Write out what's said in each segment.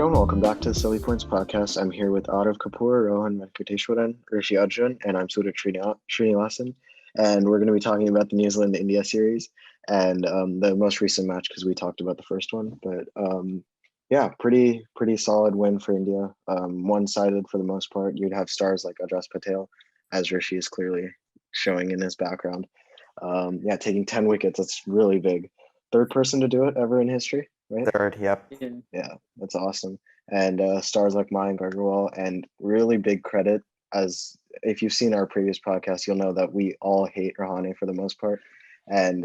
everyone, welcome back to the Silly Points podcast. I'm here with Aarav Kapur, Rohan Venkataswaran, Rishi Arjun, and I'm Suraj Srinivasan. And we're going to be talking about the New Zealand-India series and the most recent match because we talked about the first one. But yeah, pretty solid win for India. One-sided for the most part. You'd have stars like Ajaz Patel, as Rishi is clearly showing in his background. Yeah, taking 10 wickets, that's really big. Third person to do it ever in history, right? Third, yep. Yeah, that's awesome. And stars like Mayank Agarwal, and really big credit, as if you've seen our previous podcast, you'll know that we all hate Rahane for the most part. And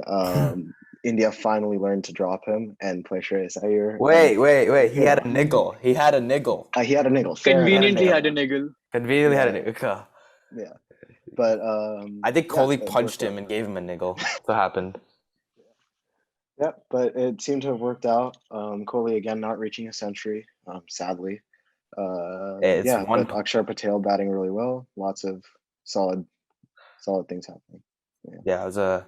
India finally learned to drop him and play Shreyas Iyer. Wait. He had a niggle. He had a niggle. Conveniently had a niggle. Conveniently had a niggle. Yeah. But I think Kohli punched him and gave him a niggle. That's what happened. Yeah, but it seemed to have worked out. Kohli again not reaching a century, sadly. But Akshar Patel batting really well. Lots of solid things happening. Yeah, it was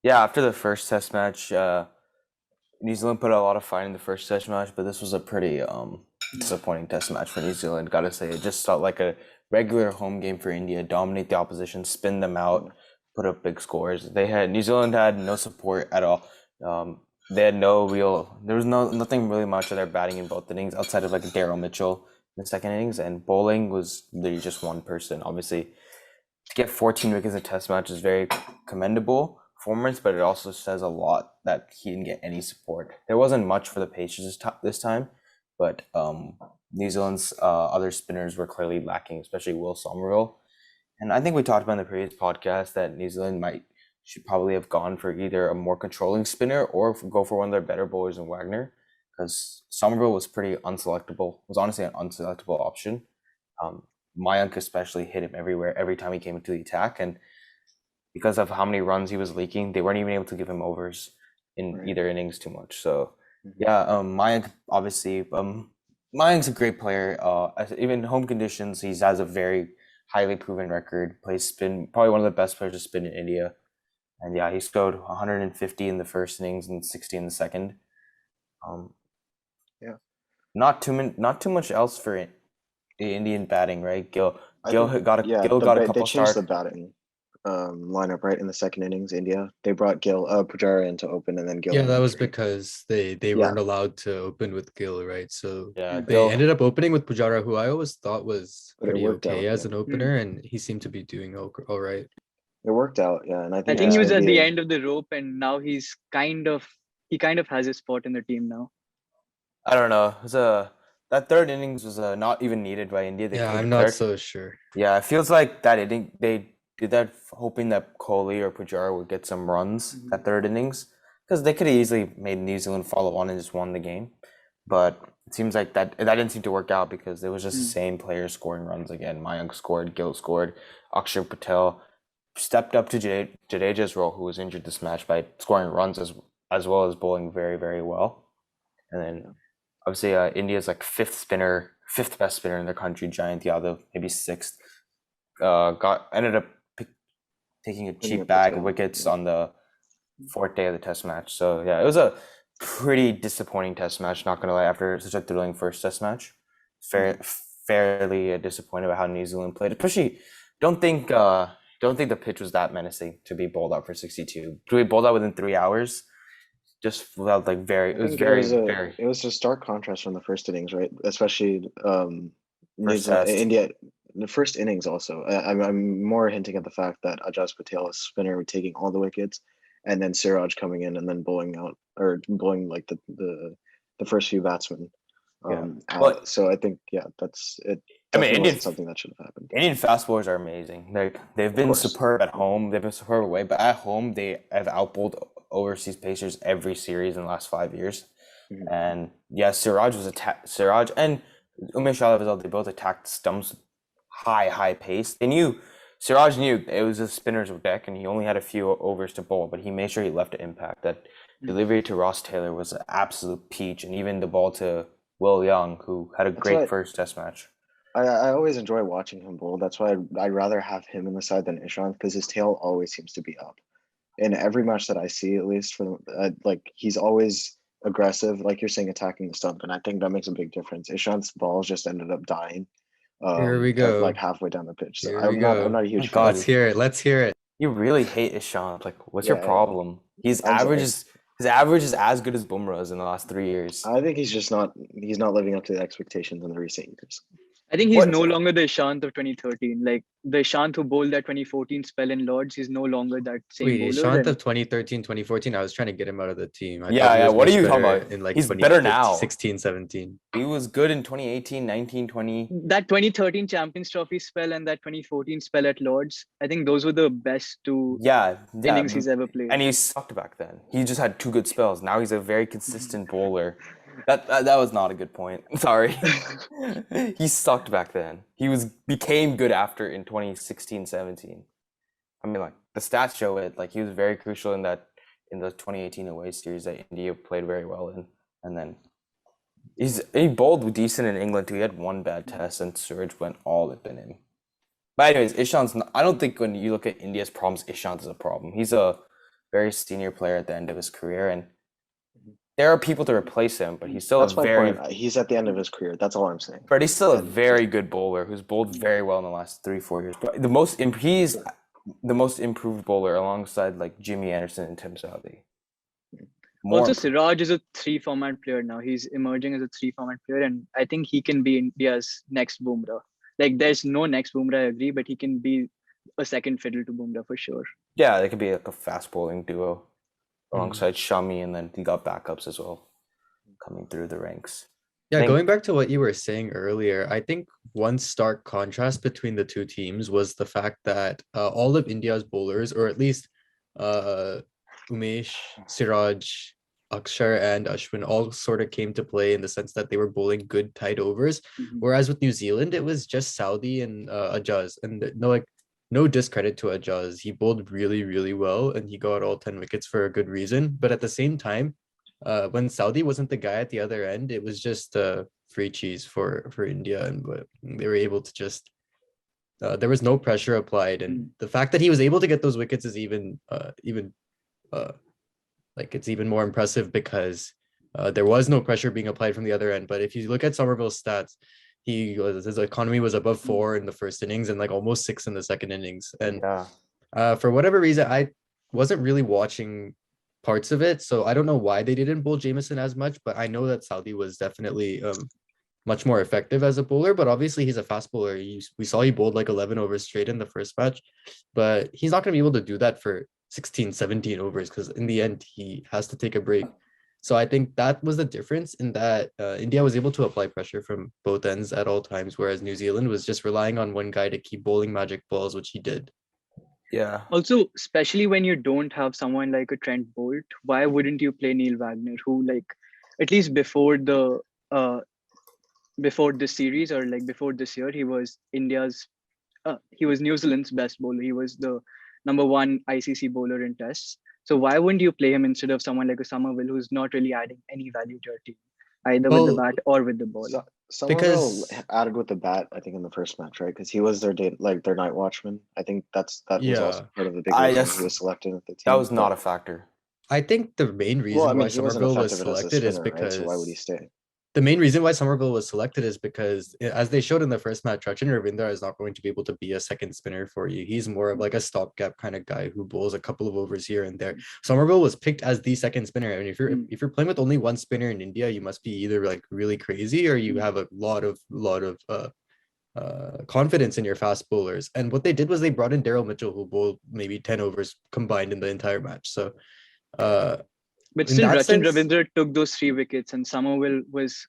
after the first test match, New Zealand put a lot of fight in the first test match, but this was a pretty disappointing test match for New Zealand. Gotta say, it just felt like a regular home game for India. Dominate the opposition, spin them out, put up big scores. New Zealand had no support at all. They had there was nothing really much of their batting in both innings outside of like Daryl Mitchell in the second innings, and bowling was literally just one person. Obviously, to get 14 wickets in a test match is very commendable performance, but it also says a lot that he didn't get any support. There wasn't much for the Pacers this time, but New Zealand's other spinners were clearly lacking, especially Will Somerville. And I think we talked about in the previous podcast that New Zealand should probably have gone for either a more controlling spinner or go for one of their better bowlers in Wagner, because Somerville was pretty unselectable. Was honestly an unselectable option. Mayank especially hit him everywhere every time he came into the attack, and because of how many runs he was leaking, they weren't even able to give him overs in either innings too much. So Mayank obviously Mayank's a great player. Even in home conditions, he has a very highly proven record. Plays spin, probably one of the best players to spin in India. And yeah, he scored 150 in the first innings and 60 in the second. Not too much else for the Indian batting, right? Gill got a couple They changed starts. the batting lineup right in the second innings. India, they brought Pujara in to open, and then Gill. Yeah, that was because they weren't allowed to open with Gill, right? So Yeah, they ended up opening with Pujara, who I always thought was But it pretty worked okay out, as an opener, and he seemed to be doing all right. It worked out, yeah. And I think he was at the end of the rope, and now he kind of has his spot in the team now. I don't know. That third innings was not even needed by India. I'm not so sure. Yeah, it feels like that inning they did that hoping that Kohli or Pujara would get some runs that third innings, because they could have easily made New Zealand follow on and just won the game. But it seems like that didn't seem to work out because it was just the same players scoring runs again. Mayank scored, Gill scored, Akshar Patel stepped up to Jadeja's role, who was injured this match, by scoring runs as well as bowling very, very well. And then obviously India's like fifth best spinner in their country, Jayant Yadav, maybe sixth, ended up taking a cheap bag of wickets on the fourth day of the test match. So yeah, it was a pretty disappointing test match, not gonna lie, after such a thrilling first test match. Fairly disappointed about how New Zealand played, especially don't think the pitch was that menacing to be bowled out for 62. To be bowled out within 3 hours just felt like it was a stark contrast from the first innings, right? Especially India. The first innings also. I'm more hinting at the fact that Ajaz Patel, a spinner, taking all the wickets, and then Suraj coming in and then bowling like the first few batsmen out. So I think that's it. Indian something that should have happened. Indian fast bowlers are amazing. Like they've been superb at home. They've been superb away, but at home they have outbowled overseas pacers every series in the last 5 years. And Suraj and Umesh Yadav as well. They both attacked stumps high pace. Suraj knew it was a spinner's deck, and he only had a few overs to bowl, but he made sure he left an impact. That delivery to Ross Taylor was an absolute peach, and even the ball to Will Young, who had a great first test match. I always enjoy watching him bowl. That's why I'd rather have him in the side than Ishant, because his tail always seems to be up. In every match that I see, at least he's always aggressive, like you're saying, attacking the stump, and I think that makes a big difference. Ishant's balls just ended up dying, Here we at, like go. halfway down the pitch. So Here we go. I'm not a My huge God, fan. Let's hear it. Let's hear it. You really hate Ishant. Like, what's your Yeah, problem? His I'm average sorry. his average is as good as Bumrah's in the last 3 years. I think he's not living up to the expectations in the recent years. I think he's What? no longer the Ishant of 2013. Like the Ishant who bowled that 2014 spell in Lords, he's no longer that same Wait, bowler. Ishant And of 2013, 2014, I was trying to get him out of the team. I thought Yeah, he yeah. was What are much you talking better about? in like He's better 2015, now. 16, 17. He was good in 2018, 19, 20. that 2013 Champions Trophy spell and that 2014 spell at Lords, I think those were the best two Yeah, innings he's ever played. and he sucked back then. He just had 2 good spells. Now he's a very consistent bowler. That was not a good point. Sorry. He sucked back then. He became good after in 2016, 17. I mean, like the stats show it. Like he was very crucial in the 2018 away series that India played very well in, and then he bowled decent in England too. He had 1 bad test, and Suraj went all up in him. But anyways, I don't think when you look at India's problems, Ishant is a problem. He's a very senior player at the end of his career, and there are people to replace him, but he's still That's my point. He's at the end of his career. That's all I'm saying. But he's still a very good bowler who's bowled very well in the last 3-4 years. But he's the most improved bowler alongside like Jimmy Anderson and Tim Southee. Also, Siraj is a 3-format player now. He's emerging as a 3-format player, and I think he can be India's next Bumrah. Like, there's no next Bumrah, I agree, but he can be a second fiddle to Bumrah for sure. Yeah, they could be like a fast bowling duo alongside Shami, and then he got backups as well coming through the ranks. Yeah, going back to what you were saying earlier, I think one stark contrast between the two teams was the fact that all of India's bowlers, or at least Umesh, Siraj, Akshar, and Ashwin all sort of came to play in the sense that they were bowling good tight overs. Whereas with New Zealand, it was just Saudi and Ajaz, and no discredit to Ajaz. He bowled really, really well, and he got all 10 wickets for a good reason. But at the same time, when Saudi wasn't the guy at the other end, it was just free cheese for India, and they were able to just there was no pressure applied, and the fact that he was able to get those wickets is even it's even more impressive because there was no pressure being applied from the other end. But if you look at Somerville's stats, his economy was above 4 in the first innings and like almost 6 in the second innings, and for whatever reason, I wasn't really watching parts of it, so I don't know why they didn't bowl Jameson as much, but I know that Saudi was definitely much more effective as a bowler. But obviously he's a fast bowler. We saw he bowled like 11 overs straight in the first match, but he's not going to be able to do that for 16, 17 overs because in the end he has to take a break. So I think that was the difference in that India was able to apply pressure from both ends at all times, whereas New Zealand was just relying on one guy to keep bowling magic balls, which he did. Yeah. Also, especially when you don't have someone like a Trent Bolt, why wouldn't you play Neil Wagner, who like at least before this series or like before this year, he was New Zealand's best bowler. He was the #1 ICC bowler in tests. So why wouldn't you play him instead of someone like a Somerville who's not really adding any value to your team, either with the bat or with the ball? Somerville added with the bat, I think, in the first match, right? Because he was their night watchman. I think that was also part of the big reason he was selected at the team. That was not a factor. I think the main reason why Somerville was selected is because right? So why would he stay? The main reason why Somerville was selected is because, as they showed in the first match, Rachin Ravindra is not going to be able to be a second spinner for you. He's more of like a stopgap kind of guy who bowls a couple of overs here and there. Somerville was picked as the second spinner. I mean, if you're playing with only one spinner in India, you must be either like really crazy or you have a lot of confidence in your fast bowlers. And what they did was they brought in Daryl Mitchell, who bowled maybe 10 overs combined in the entire match. So, but still, Rachin Ravindra took those 3 wickets, and Somerville was.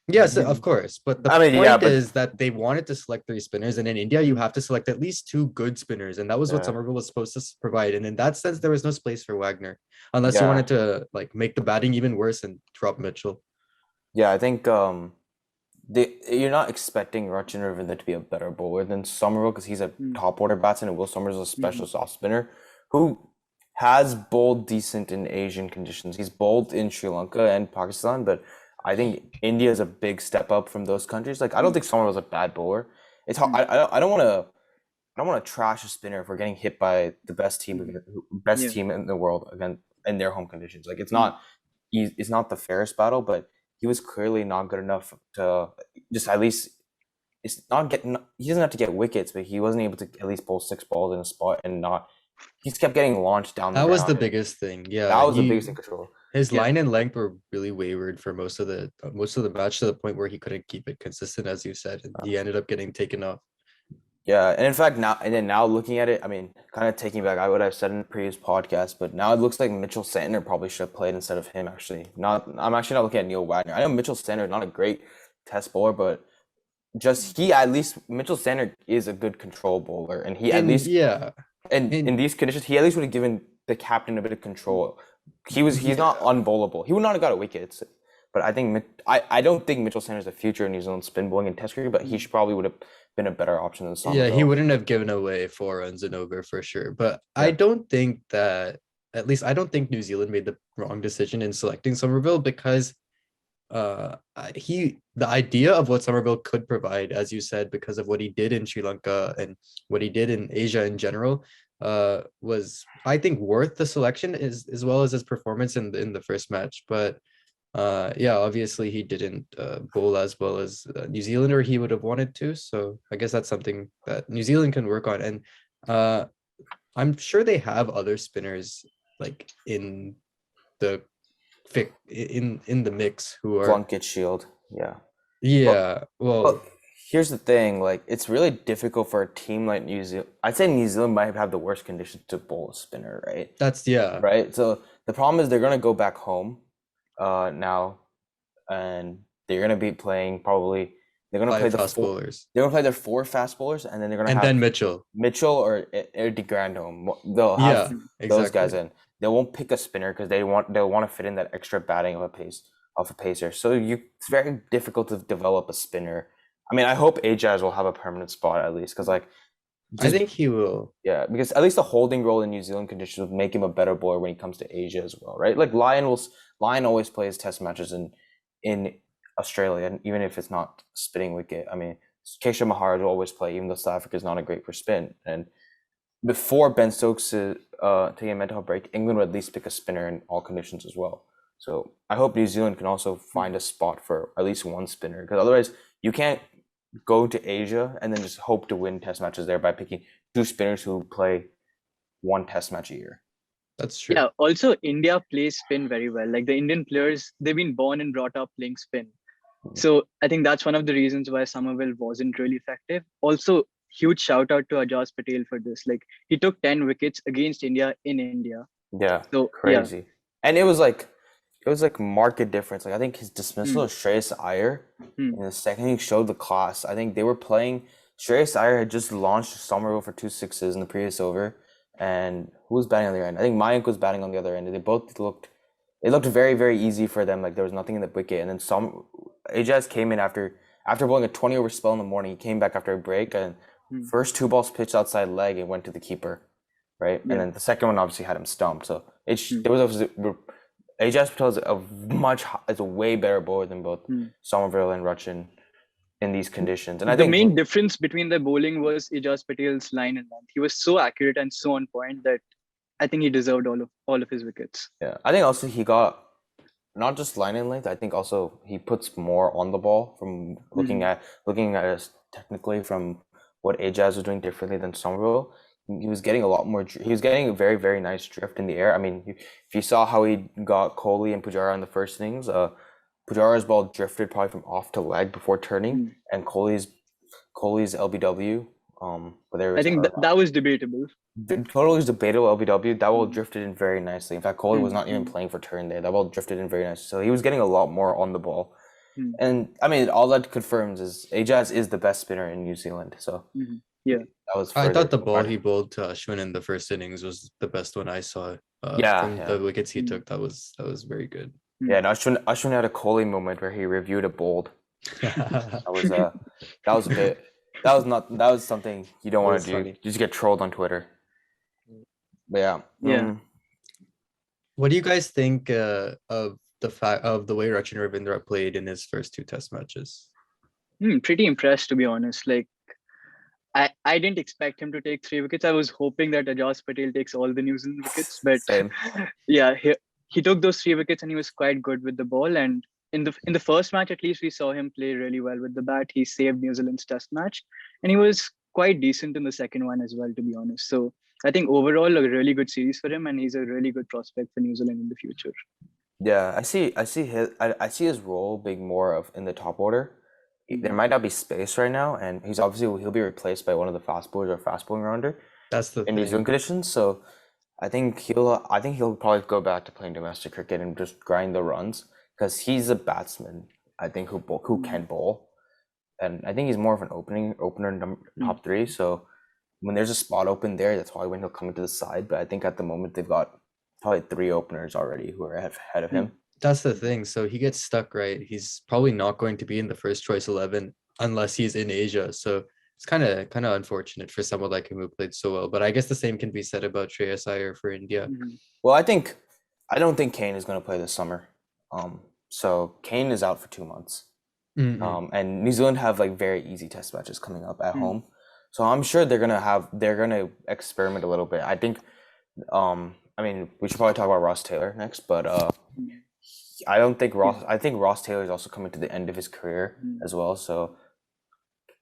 Yes, of course. But the point is that they wanted to select 3 spinners, and in India, you have to select at least 2 good spinners, and that was what Somerville was supposed to provide. And in that sense, there was no space for Wagner, unless you wanted to like make the batting even worse and drop Mitchell. Yeah, I think you're not expecting Rachin Ravindra to be a better bowler than Somerville because he's a top order batsman, and Will Summers is a specialist off spinner who has bowled decent in Asian conditions. He's bowled in Sri Lanka and Pakistan, but I think India is a big step up from those countries. Like I don't think Somerville's a bad bowler. It's hard. I don't want to trash a spinner if we're getting hit by the best team in the world again in their home conditions. Like it's not it's not the fairest battle, but he was clearly not good enough to just at least. It's not getting. He doesn't have to get wickets, but he wasn't able to at least bowl 6 balls in a spot and not. He just kept getting launched down the That was the ground. biggest thing. Yeah, That was the biggest thing control. his Yeah. line and length were really wayward for most of the match, to the point where he couldn't keep it consistent, as you said, and he ended up getting taken off. Yeah, and in fact now looking at it, I mean, kind of taking back what I've said in the previous podcast, but now it looks like Mitchell Santner probably should have played instead of him. I'm actually not looking at Neil Wagner. I know Mitchell Santner is not a great test bowler, but Mitchell Santner is a good control bowler, and he at least in these conditions he at least would have given the captain a bit of control. He's not unbowlable. He would not have got a wicket. But I think I don't think Mitchell Santner is a future in New Zealand spin bowling and test cricket, but he probably would have been a better option than Somerville. Yeah, he wouldn't have given away 4 runs and over for sure. But I don't think I don't think New Zealand made the wrong decision in selecting Somerville, because the idea of what Somerville could provide, as you said, because of what he did in Sri Lanka and what he did in Asia in general, was, I think, worth the selection, as well as his performance in the first match. But obviously he didn't bowl as well as New Zealand, or he would have wanted to. So I guess that's something that New Zealand can work on. And I'm sure they have other spinners like in the mix who are Plunkett Shield. Well, here's the thing, like, it's really difficult for a team like New Zealand. I'd say New Zealand might have the worst conditions to bowl a spinner, right? Right. So the problem is they're gonna go back home now, and they're gonna be playing probably. They're gonna play fast bowlers. They're gonna play their 4 fast bowlers, and then they're gonna have then Mitchell or De Grandhomme. They'll have those guys in. They won't pick a spinner because they'll want to fit in that extra batting of a pacer. So it's very difficult to develop a spinner. I mean, I hope Ajaz will have a permanent spot at least, because I think he will. Yeah, because at least the holding role in New Zealand conditions would make him a better bowler when he comes to Asia as well, right? Like Lion always plays test matches in Australia, and even if it's not spinning wicket. I mean, Keshav Maharaj will always play, even though South Africa is not a great for spin. And before Ben Stokes taking a mental break, England would at least pick a spinner in all conditions as well. So I hope New Zealand can also find a spot for at least one spinner, because otherwise you can't go to Asia and then just hope to win test matches there by picking 2 spinners who play 1 test match a year. That's true. Yeah, also India plays spin very well. Like the Indian players, they've been born and brought up playing spin. So I think that's one of the reasons why Somerville wasn't really effective. Also, huge shout out to Ajaz Patel for this. Like, he took 10 wickets against India in India. Yeah, so crazy. Yeah. And it was like market difference. Like, I think his dismissal of Shreyas Iyer in the second inning showed the class. I think they were playing. Shreyas Iyer had just launched Somerville for 2 sixes in the previous over, and who was batting on the other end? I think Mayank was batting on the other end. And they both looked very, very easy for them. Like, there was nothing in the wicket. And then Ajaz came in after bowling a 20-over spell in the morning. He came back after a break, and first 2 balls pitched outside leg and went to the keeper, right? Yeah. And then the second one obviously had him stumped. So Ajaz Patel is a way better bowler than both Somerville and Rachin in these conditions. And I think the main difference between their bowling was Ajaz Patel's line and length. He was so accurate and so on point that I think he deserved all of his wickets. Yeah, I think also he got not just line and length. I think also he puts more on the ball from looking at it technically from what Ajaz was doing differently than Somerville. He was getting a lot more. He was getting a very, very nice drift in the air. I mean, if you saw how he got Kohli and Pujara in the first innings, Pujara's ball drifted probably from off to leg before turning, and Kohli's LBW. But there was, I think that was debatable. Totally debatable LBW. That ball drifted in very nicely. In fact, Kohli was not even playing for turn there. That ball drifted in very nicely. So he was getting a lot more on the ball. And I mean, all that confirms is Ajaz is the best spinner in New Zealand. So yeah, that was. I thought the ball he bowled to Ashwin in the first innings was the best one I saw. From the wickets he took, that was very good. Yeah, and Ashwin had a Kohli moment where he reviewed a bowled. That was something you don't want to do. Funny. You just get trolled on Twitter. But yeah. What do you guys think of the fact of the way Rachin Ravindra played in his first 2 test matches? Pretty impressed, to be honest. Like, I didn't expect him to take 3 wickets. I was hoping that Ajaz Patel takes all the New Zealand wickets, but Same. Yeah, he took those 3 wickets and he was quite good with the ball. And in the first match, at least, we saw him play really well with the bat. He saved New Zealand's test match, and he was quite decent in the second one as well, to be honest. So I think overall a really good series for him, and he's a really good prospect for New Zealand in the future. Yeah, I see his role being more of in the top order. There might not be space right now, and he'll be replaced by one of the fast bowlers or fast bowling rounder That's the in New thing. Zealand conditions. So I think he'll probably go back to playing domestic cricket and just grind the runs because he's a batsman. I think who can bowl, and I think he's more of an opener top three. So when there's a spot open there, that's probably when he'll come into the side. But I think at the moment they've got probably 3 openers already who are ahead of him. That's the thing. So he gets stuck, right? He's probably not going to be in the first choice 11 unless he's in Asia. So it's kind of unfortunate for someone like him who played so well. But I guess the same can be said about Shreyas Iyer for India. Well, I don't think Kane is going to play this summer. So Kane is out for 2 months. And New Zealand have like very easy test matches coming up at home. So I'm sure they're gonna experiment a little bit. I think I mean, we should probably talk about Ross Taylor next, but I think Ross Taylor is also coming to the end of his career as well. So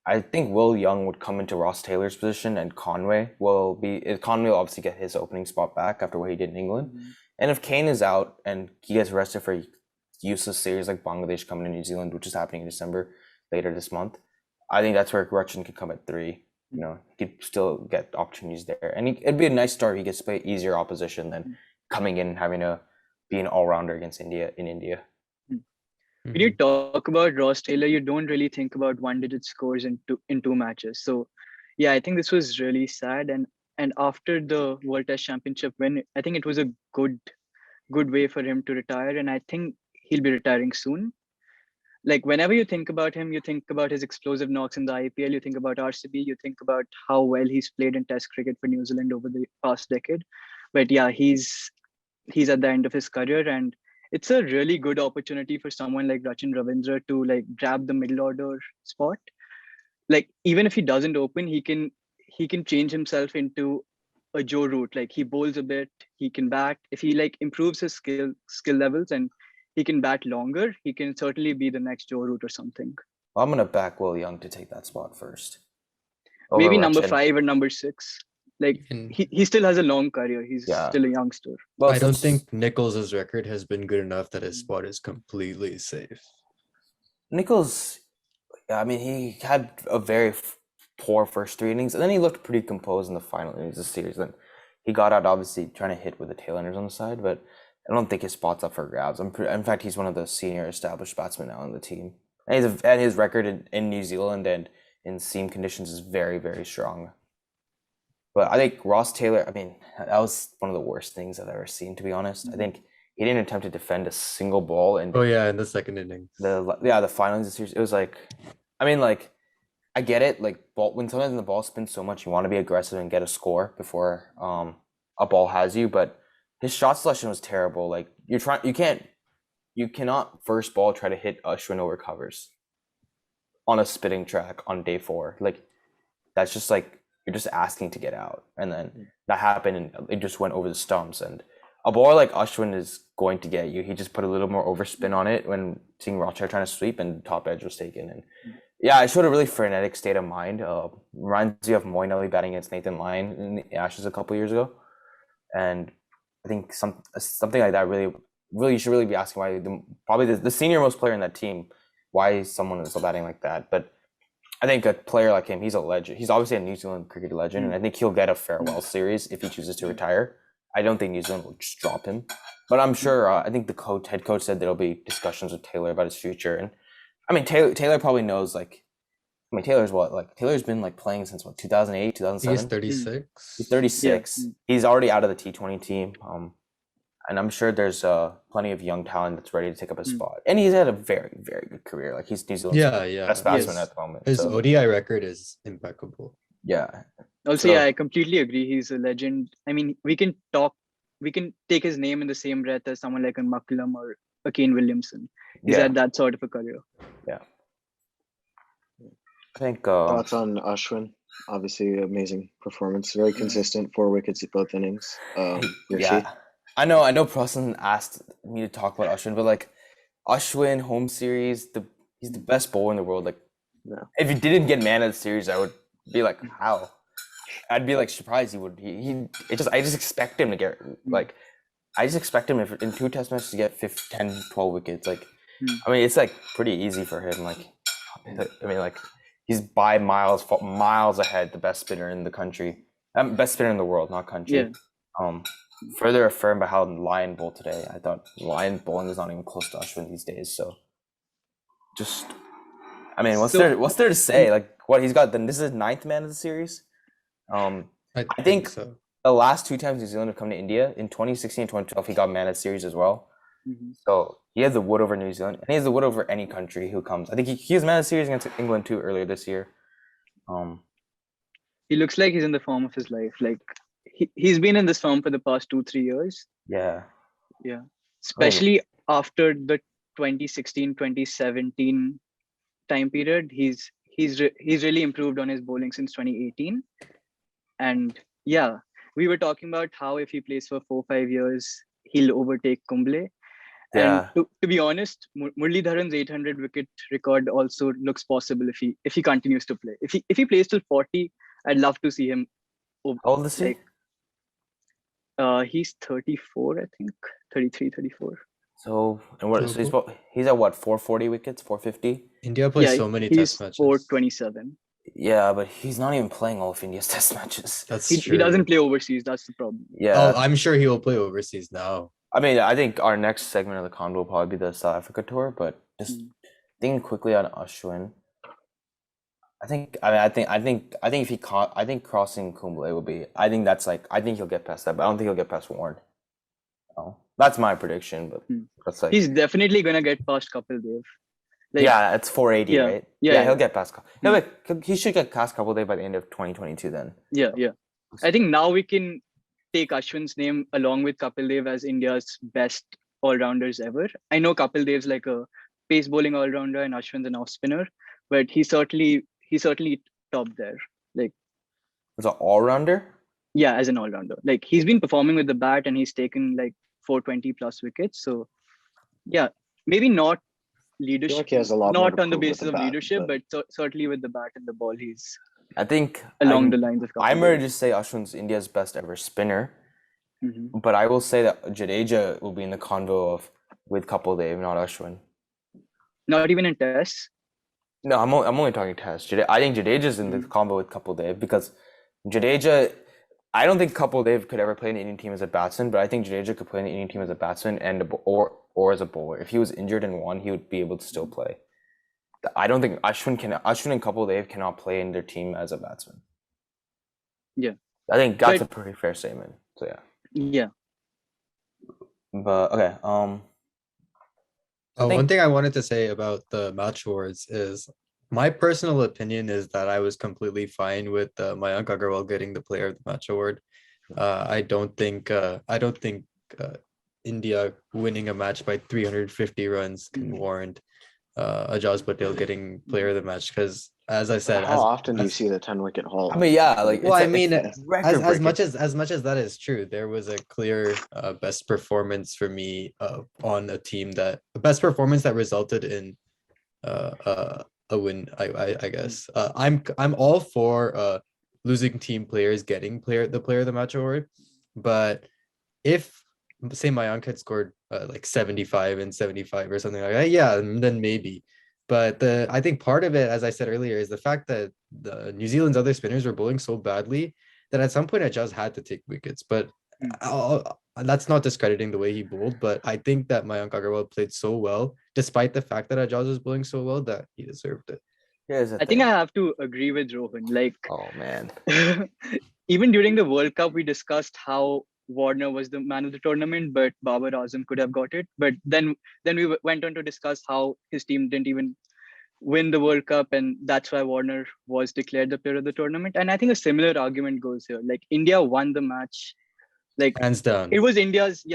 I think Will Young would come into Ross Taylor's position, and Conway will obviously get his opening spot back after what he did in England. And if Kane is out and he gets rested for useless series like Bangladesh coming to New Zealand, which is happening in December later this month, I think that's where Rachin could come at 3. You know, he could still get opportunities there, and it'd be a nice start. He gets to play easier opposition than coming in and having to be an all-rounder against India in India. When you talk about Ross Taylor, you don't really think about one-digit scores in two matches. So, yeah, I think this was really sad. And after the World Test Championship win, I think it was a good way for him to retire, and I think he'll be retiring soon. Like whenever you think about him, you think about his explosive knocks in the IPL, you think about RCB, you think about how well he's played in Test cricket for New Zealand over the past decade. But yeah, he's at the end of his career, and it's a really good opportunity for someone like Rachin Ravindra to like grab the middle order spot. Like even if he doesn't open, he can change himself into a Joe Root. Like he bowls a bit, he can bat. If he like improves his skill levels and he can bat longer, he can certainly be the next Joe Root or something. I'm gonna back Will Young to take that spot first. Maybe number 5 or number 6. Like he still has a long career. He's still a youngster. Well, I don't think Nicholls' record has been good enough that his spot is completely safe. Nicholls, I mean, he had a very poor first 3 innings, and then he looked pretty composed in the final innings of the series. Then he got out, obviously trying to hit with the tailenders on the side, but I don't think his spot's up for grabs. In fact, he's one of the senior established batsmen now on the team, and his record in New Zealand and in seam conditions is very, very strong. But I think Ross Taylor, I mean, that was one of the worst things I've ever seen, to be honest. I think he didn't attempt to defend a single ball. And in the second inning. The final innings of the series, it was like, I mean, like, I get it. Like, when sometimes the ball spins so much, you want to be aggressive and get a score before a ball has you. But his shot selection was terrible. Like, you cannot first ball try to hit Ashwin over covers on a spitting track on day 4. Like, that's just like, you're just asking to get out. And then that happened and it just went over the stumps. And a bowler like Ashwin is going to get you. He just put a little more overspin on it when seeing Rochester trying to sweep and top edge was taken. And yeah, I showed a really frenetic state of mind. Reminds you of Moeen Ali batting against Nathan Lyon in the Ashes a couple years ago. And I think something like that really you should really be asking why probably the senior most player in that team, why someone is batting like that. But I think a player like him, he's a legend. He's obviously a New Zealand cricket legend, and I think he'll get a farewell series if he chooses to retire. I don't think New Zealand will just drop him, but I'm sure. I think the head coach said there'll be discussions with Taylor about his future, and I mean Taylor probably knows. Like, I mean Taylor's been like playing since 2008, 2007. He's 36. He's 36. Yeah. He's already out of the T20 team. And I'm sure there's plenty of young talent that's ready to take up his spot. And he's had a very, very good career. Like, he's New Zealand's best batsman at the moment. His ODI record is impeccable. Yeah. Also, I completely agree. He's a legend. I mean, we can take his name in the same breath as someone like a McCullum or a Kane Williamson. He's had that sort of a career. Yeah. I think thoughts on Ashwin. Obviously, amazing performance. Very consistent. 4 wickets at both innings. Yeah. I know Preston asked me to talk about Ashwin, but like Ashwin home series, he's the best bowler in the world. Like, No. if he didn't get man of the series, I would be like, how? I'd be like surprised he would. I just expect him to get like, I just expect him in 2 test matches to get 10, 12 wickets. Like, I mean, it's like pretty easy for him. Like, I mean, like he's by miles ahead, the best spinner in the country, best spinner in the world, not country. Yeah. Further affirmed by how Lion bowled today. I thought Lion bowling is not even close to Ashwin these days. So, just, I mean, what's there to say? Like, what he's got? Then this is his 9th man of the series. I think so. The last 2 times New Zealand have come to India, in 2016 and 2012, he got man of the series as well. So he has the wood over New Zealand, and he has the wood over any country who comes. I think he has man of the series against England too earlier this year. He looks like he's in the form of his life. Like he's been in this form for the past 2-3 years. Yeah. Especially after the 2016-2017 time period, he's really improved on his bowling since 2018. And yeah, we were talking about how if he plays for 4-5 years, he'll overtake Kumble. Yeah. And to be honest, Muralidharan's 800 wicket record also looks possible if he continues to play. If he plays till 40, I'd love to see him. How old is he? He's 34, I think. 33, 34. So he's at what, 440 wickets, 450? India plays so many test matches. 427. Yeah, but he's not even playing all of India's test matches. That's true. He doesn't play overseas. That's the problem. Yeah. Oh, I'm sure he will play overseas now. I mean, I think our next segment of the con will probably be the South Africa tour, but just thinking quickly on Ashwin, I think if he caught, I think crossing Kumble would be. I think he'll get past that, but I don't think he'll get past Warren. Oh, that's my prediction, but that's like he's definitely gonna get past Kapil Dev. Yeah, it's 480, right? Yeah, he'll get past. He should get past Kapil Dev by the end of 2022 then. Yeah. I think now we can take Ashwin's name along with Kapil Dev as India's best all-rounders ever. I know Kapil Dev's like a pace bowling all-rounder and Ashwin's an off-spinner, but he certainly topped there. Like, as an all-rounder? Yeah, as an all-rounder. Like, he's been performing with the bat and he's taken like 420 plus wickets. So yeah, maybe not leadership, like he has a lot not on the basis of leadership, but certainly with the bat and the ball, he's I think along the lines of Kapil I'm ready to say Ashwin's India's best ever spinner, but I will say that Jadeja will be in the convo with Kapil Dev, not Ashwin. Not even in tests? No, I'm only talking tests. I think Jadeja's in the combo with Kapil Dev because Jadeja, I don't think Kapil Dev could ever play in the Indian team as a batsman, but I think Jadeja could play in the Indian team as a batsman or as a bowler. If he was injured and won, he would be able to still play. I don't think Ashwin and Kapil Dev cannot play in their team as a batsman. Yeah. I think that's a pretty fair statement. So yeah. Yeah. But okay. One thing I wanted to say about the match awards is my personal opinion is that I was completely fine with Mayank Agarwal getting the Player of the Match award. I don't think India winning a match by 350 runs can warrant Ajaz Patel getting Player of the Match because, as I said, how often do you see the 10-wicket haul? I mean, yeah, like as much as that is true, there was a clear best performance for me on a team best performance that resulted in a win. I guess I'm all for losing team players getting the Player of the Match award, but if say Mayank had scored like 75 and 75 or something like that, yeah, then maybe. But I think part of it, as I said earlier, is the fact that the New Zealand's other spinners were bowling so badly that at some point Ajaz had to take wickets. But that's not discrediting the way he bowled. But I think that Mayank Agarwal played so well, despite the fact that Ajaz was bowling so well, that he deserved it. I think I have to agree with Rohan. Like, oh man, even during the World Cup, we discussed how Warner was the man of the tournament, but Babar Azam could have got it. But then we went on to discuss how his team didn't even win the World Cup, and that's why Warner was declared the player of the tournament. And I think a similar argument goes here. Like, India won the match, like hands down. It was India's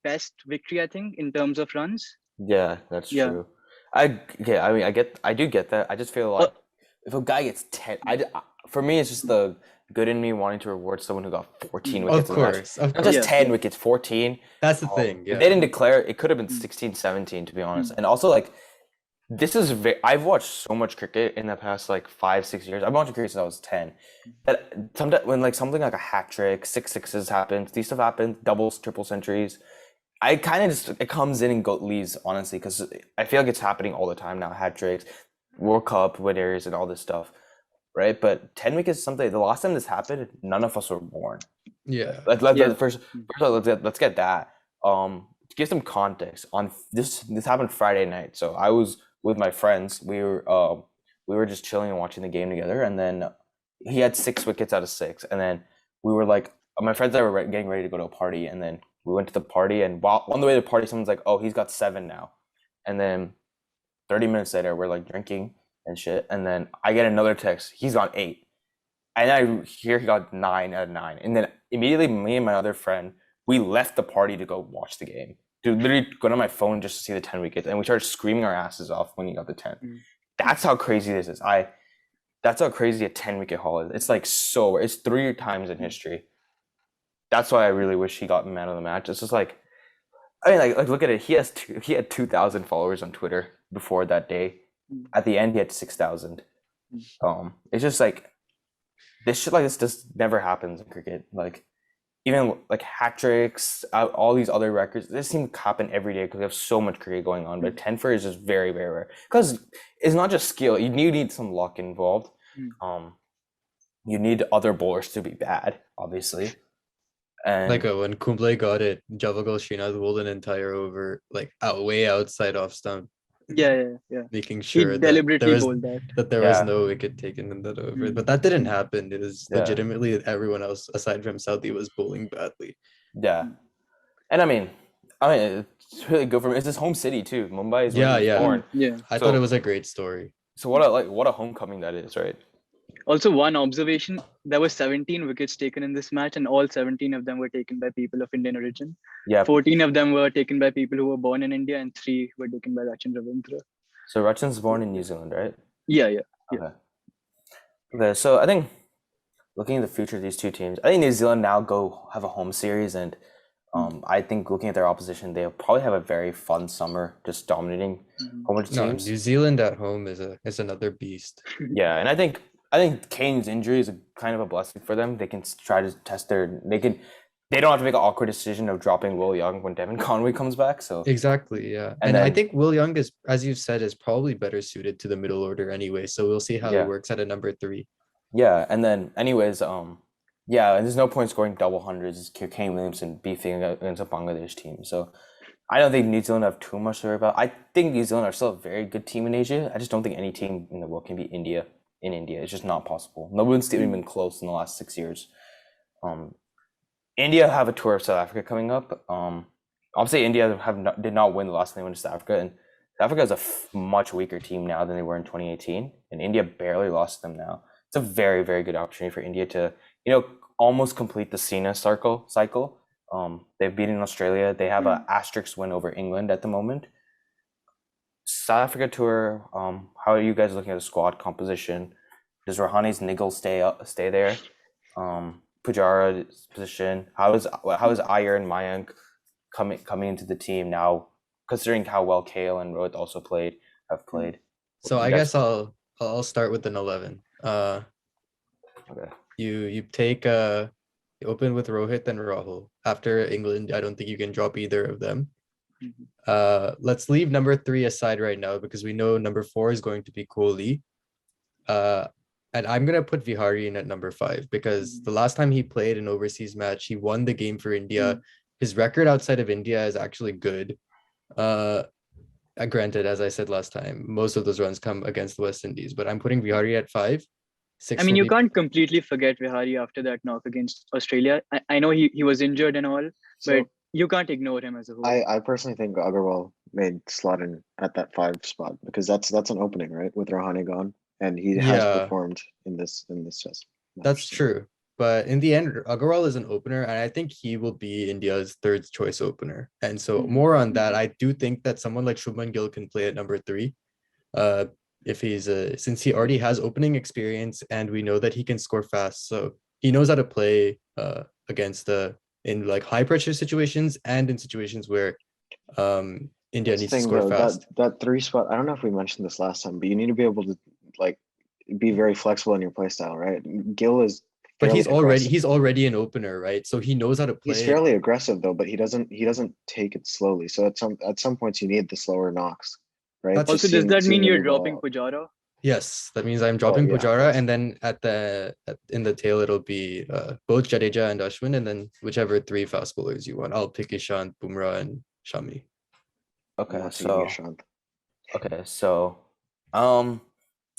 best victory, I think, in terms of runs. Yeah, that's true. I do get that. I just feel like if a guy gets 10, for me it's just the good in me wanting to reward someone who got 14 Of wickets in the match. course, of Not course. just 10 wickets, 14. That's the thing. If Yeah. they didn't declare, it could have been 16, 17, to be honest. And also, like, this is I've watched so much cricket in the past like 5-6 years. I've been watching cricket since I was 10. That sometimes when like something like a hat trick, 6 sixes happens, these stuff happens, doubles, triple centuries. I kind of just it comes in and leaves, honestly, because I feel like it's happening all the time now. Hat tricks, World Cup winners, and all this stuff, right? But 10 wickets is something. The last time this happened, none of us were born. Yeah. First of all, let's get that. To give some context on this happened Friday night. So I was with my friends. We were just chilling and watching the game together, and then he had 6 wickets out of 6, and then we were like, my friends and I were getting ready to go to a party, and then we went to the party, and while on the way to the party, someone's like, "Oh, he's got 7 now," and then 30 minutes later, we're like drinking and shit, and then I get another text, he's got 8, and I hear he got 9 out of 9, and then immediately me and my other friend, we left the party to go watch the game. To literally go on my phone just to see the 10 wickets, and we started screaming our asses off when he got the 10. That's how crazy this is. That's how crazy a 10 wicket haul is. It's like it's 3 times in history. That's why I really wish he got man of the match. It's just like, I mean, like look at it. He had 2,000 followers on Twitter before that day. At the end, he had 6,000. It's just like this shit like this just never happens in cricket. Like even like hat tricks, all these other records, this seems to happen every day because we have so much cricket going on. But 10 for is just very, very rare because it's not just skill. You need some luck involved. You need other bowlers to be bad, obviously. And Like when Kumble got it, Javagal Srinath bowled an entire over like way outside off stump. Yeah. Making He sure deliberately bowled that. there was no wicket taken in that over. But that didn't happen. It was legitimately everyone else aside from Southie was bowling badly. Yeah. And I mean it's really good for him. It's his home city too. Mumbai is where he was born. Yeah. I thought it was a great story. So what a homecoming that is, right? Also, one observation, there were 17 wickets taken in this match, and all 17 of them were taken by people of Indian origin. Yeah. 14 of them were taken by people who were born in India, and 3 were taken by Rachin Ravindra. So Rachin's born in New Zealand, right? Yeah. Okay, so I think looking at the future of these two teams, I think New Zealand now go have a home series, and I think looking at their opposition, they'll probably have a very fun summer, just dominating home teams. New Zealand at home is another beast. Yeah, and I think Kane's injury is kind of a blessing for them. They can try to test they don't have to make an awkward decision of dropping Will Young when Devin Conway comes back. So exactly, yeah. And I think Will Young is, as you've said, is probably better suited to the middle order anyway. So we'll see how it works at a number 3. Yeah, and then anyways, and there's no point scoring double hundreds. Kane Williamson beefing against a Bangladesh team. So I don't think New Zealand have too much to worry about. I think New Zealand are still a very good team in Asia. I just don't think any team in the world can beat India in India. It's just not possible. No one's even been close in the last 6 years. India have a tour of South Africa coming up. Obviously, India did not win the last time they went to South Africa, and South Africa is a much weaker team now than they were in 2018, and India barely lost them now. It's a very, very good opportunity for India to, almost complete the Sina cycle. They've beaten Australia. They have an asterisk win over England at the moment. South Africa tour. How are you guys looking at the squad composition? Does Rahani's niggle stay there? Pujara's position. How is Iyer and Mayank coming into the team now, considering how well Kale and Rohit also have played? So I guess I'll start with an 11. Okay. You take you open with Rohit and Rahul. After England, I don't think you can drop either of them. Let's leave number 3 aside right now because we know number 4 is going to be Kohli. And I'm gonna put Vihari in at number 5 because the last time he played an overseas match, he won the game for India. His record outside of India is actually good. Granted, as I said last time, most of those runs come against the West Indies, but I'm putting Vihari at 5. 6 I mean, you can't completely forget Vihari after that knock against Australia. I know he was injured and all, but you can't ignore him as a whole. I personally think Agarwal made slot in at that 5 spot because that's an opening, right? With Rahane gone, and he has performed in this test. That's true. But in the end, Agarwal is an opener, and I think he will be India's 3rd choice opener. And so more on that, I do think that someone like Shubman Gill can play at number 3. If he's since he already has opening experience and we know that he can score fast. So he knows how to play against in like high pressure situations and in situations where India This needs to thing score though, fast. that three spot, I don't know if we mentioned this last time, but you need to be able to like be very flexible in your play style, right? Gill is But fairly aggressive. he's already an opener, right? So he knows how to He's play. fairly aggressive though, but he doesn't take it slowly. So at some points you need the slower knocks, right? That's Just Also, does that seeing mean the you're new ball dropping out. Pujara? Yes, that means I'm Well, dropping yeah, of Pujara, course. and then in the tail it'll be both Jadeja and Ashwin, and then whichever three fast bowlers you want. I'll pick Ishant, Bumrah, and Shami. I'm Okay, not taking your so shot. okay, so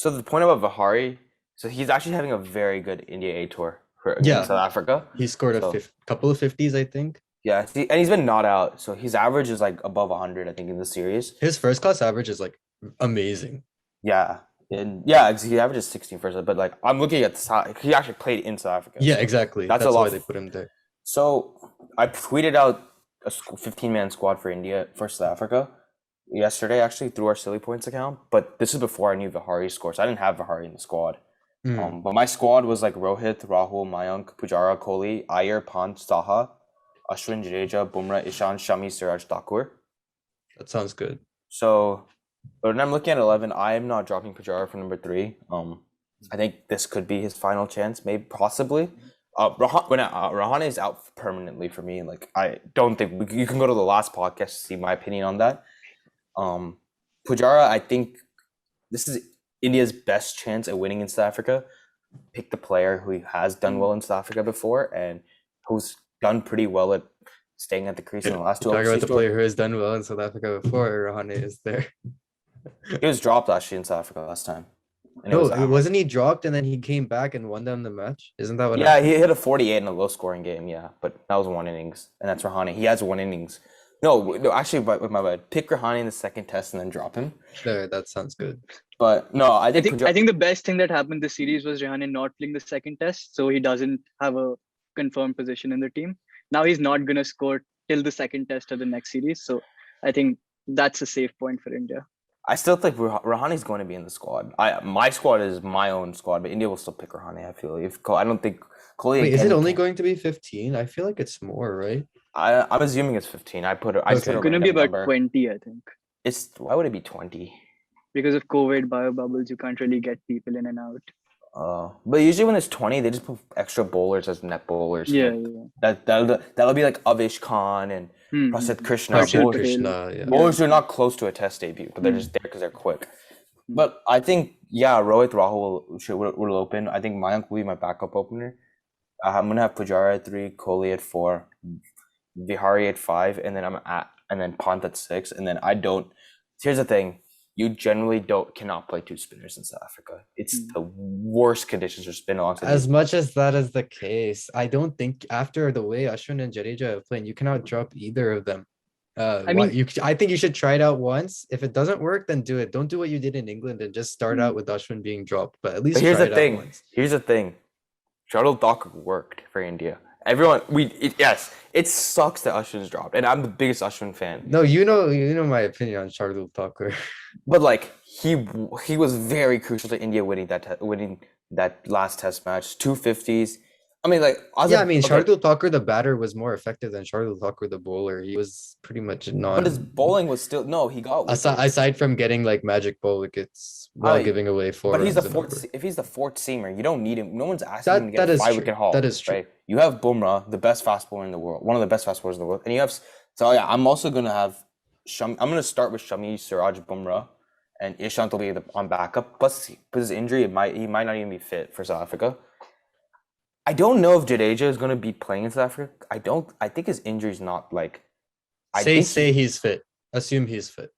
the point about Vihari, so he's actually having a very good India A tour Yeah. against South Africa. He scored a So- couple of 50s, I think. Yeah, and he's been not out, so his average is like above 100, I think, in the series. His first class average is like amazing. Yeah, and yeah, he averages 16 first, but like I'm looking at he actually played in South Africa. Yeah, so exactly. That's That's a lot. why they put him there. So I tweeted out a 15-man squad for India for South Africa yesterday, actually through our Silly Points account. But this is before I knew Vihari's score, so I didn't have Vihari in the squad. But my squad was like Rohit, Rahul, Mayank, Pujara, Kohli, Iyer, Pant, Saha, Ashwin, Jadeja, Bumrah, Ishan, Shami, Suraj, Thakur. That sounds good. So, but when I'm looking at 11, I am not dropping Pujara for number 3. I think this could be his final chance, maybe possibly. Rohan is out permanently for me. Like I don't think you can go to the last podcast to see my opinion on that. Pujara, I think this is India's best chance at winning in South Africa. Pick the player who has done well in South Africa before and who's done pretty well at staying at the crease in the last 2 Talking about overseas the tours. player who has done well in South Africa before, Rahane is there. He was dropped actually in South Africa last time. And No, it was, wasn't he dropped and then he came back and won them the match? Isn't that what yeah, happened? he hit a 48 in a low scoring game, yeah, but that was 1 innings, and that's Rahane. He has 1 innings. No, actually, my bad. Pick Rahane in the second test and then drop him. There, that sounds good. But no, I I think think the best thing that happened this series was Rehane not playing the second test, so he doesn't have a confirmed position in the team. Now he's not gonna score till the second test of the next series, so I think that's a safe point for India. I still think Rahani's going to be in the squad. My squad is my own squad, but India will still pick Rahane. I feel I don't think Kohli. Wait, is it only going to be 15? I feel like it's more, right? I'm assuming it's 15. I put It's a gonna be random about number. 20, I think. Why would it be 20? Because of COVID bio bubbles, you can't really get people in and out. But usually when it's 20, they just put extra bowlers as net bowlers. Yeah, Like, that'll be like Avish Khan and Prasidh Krishna. Harshal Bowlers, Patel. yeah. bowlers who are not close to a test debut, but they're just there because they're quick. But I think, yeah, Rohit Rahul will open. I think Mayank will be my backup opener. I'm gonna have Pujara at 3, Kohli at 4, Vihari at 5, and then Pant at 6. And then here's the thing. You generally cannot play 2 spinners in South Africa. It's the worst conditions for spin alongside. As much as that is the case, I don't think after the way Ashwin and Jadeja have played, you cannot drop either of them. I think you should try it out once. If it doesn't work, then do it. Don't do what you did in England and just start out with Ashwin being dropped. But at least Here's try the it thing. out once. Here's the thing. Shuttle Thakur worked for India. Everyone, it sucks that Ashwin's dropped, and I'm the biggest Ashwin fan. No, you know my opinion on Shardul Thakur. But like he was very crucial to India winning that last Test match, 250s. I mean, like Shardul Thakur, the batter, was more effective than Shardul Thakur, the bowler. He was pretty much not. But his bowling was still he got aside from getting like magic ball wickets while giving away 4 But he's the runs fourth. If he's the fourth seamer, you don't need him. No one's asking him to get that a is 5-wicket haul. That is true. Right? You have Bumrah, the best fast bowler in the world, one of the best fast bowlers in the world, and you have. So yeah, I'm also gonna have I'm gonna start with Shami, Suraj, Bumrah, and Ishant will be on backup. Plus, his injury, he might not even be fit for South Africa. I don't know if Jadeja is going to be playing in South Africa. I think his injury is not like. Say he's fit. Assume he's fit.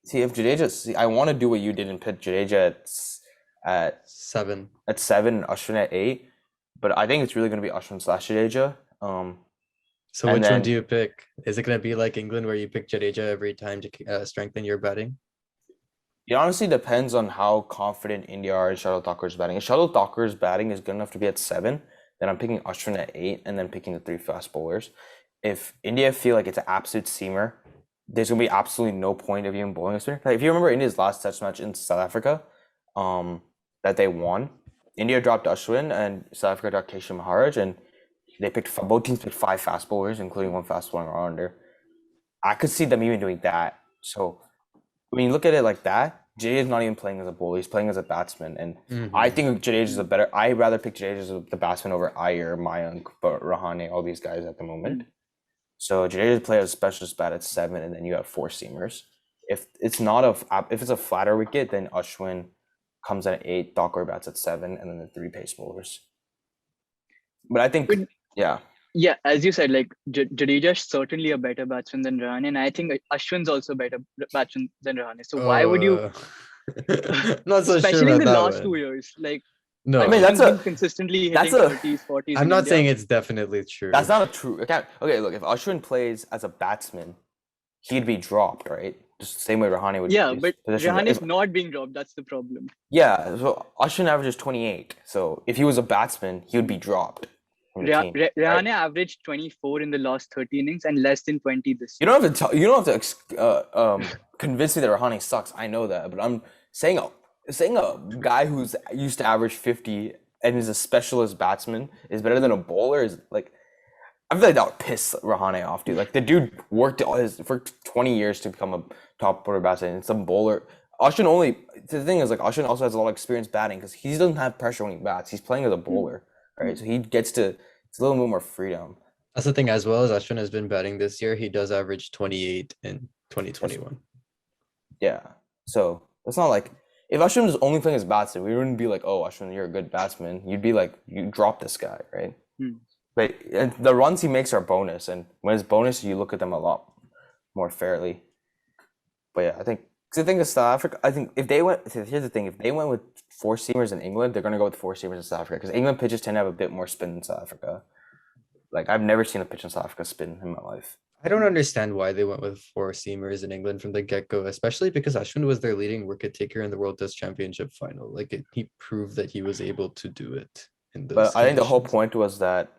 See if Jadeja. I want to do what you did and put Jadeja at 7. At 7, Ashwin at 8, but I think it's really going to be Ashwin / Jadeja. So which one do you pick? Is it going to be like England where you pick Jadeja every time to strengthen your batting? It honestly depends on how confident India are in Shuttle Thakur's batting. If Shuttle Thakur's batting is good enough to be at 7, then I'm picking Ashwin at 8 and then picking the 3 fast bowlers. If India feel like it's an absolute seamer, there's going to be absolutely no point of even bowling a spinner. Like if you remember India's last Test match in South Africa, that they won, India dropped Ashwin and South Africa dropped Keshav Maharaj, and both teams picked 5 fast bowlers, including one fast bowling all-rounder. I could see them even doing that. So when you look at it like that, Jadeja is not even playing as a bowler; he's playing as a batsman, and I think Jadeja is a better. I'd rather pick Jadeja as the batsman over Iyer, Mayank, Rahane, all these guys at the moment. So Jadeja play as a specialist bat at 7, and then you have 4 seamers. If it's a flatter wicket, then Ashwin comes at 8, Thakur bats at 7, and then the 3 pace bowlers. But I think, yeah, as you said, like Jadeja is certainly a better batsman than Rahane, and I think Ashwin's also a better batsman than Rahane. So why would you? Not so especially sure in the about last that 2 years, like no, I mean, that's been a consistently that's hitting a- 30s, 40s. I'm in not India. saying it's definitely true. that's not a true. Okay, look, if Ashwin plays as a batsman, he'd be dropped, right? Just the same way Rahane would. Yeah, his but position. Rahane is not being dropped. That's the problem. Yeah, so Ashwin averages 28. So if he was a batsman, he would be dropped from the team. Rahane averaged 24 in the last 30 innings and less than 20 this You year. don't have to convince me that Rahane sucks. I know that, but I'm saying a guy who's used to average 50 and is a specialist batsman is better than a bowler is like, I feel like that would piss Rahane off, dude. Like the dude worked for 20 years to become a top order batsman, and some bowler. The thing is, like, Ashwin also has a lot of experience batting because he doesn't have pressure when he bats. He's playing as a bowler, right? So he gets to, it's a little bit more freedom. That's the thing. As well as Ashwin has been batting this year, he does average 28 in 2021. Yeah. So it's not like, if Ashwin was only playing as batsman, we wouldn't be like, oh, Ashwin, you're a good batsman. You'd be like, you drop this guy, right? But the runs he makes are bonus, and when it's bonus, you look at them a lot more fairly. But yeah, I think the thing is South Africa. I think if they went, here's the thing: if they went with 4 seamers in England, they're gonna go with 4 seamers in South Africa because England pitches tend to have a bit more spin than South Africa. Like I've never seen a pitch in South Africa spin in my life. I don't understand why they went with 4 seamers in England from the get-go, especially because Ashwin was their leading wicket taker in the World Test Championship final. Like he proved that he was able to do it in those. But I think the whole conditions. point was that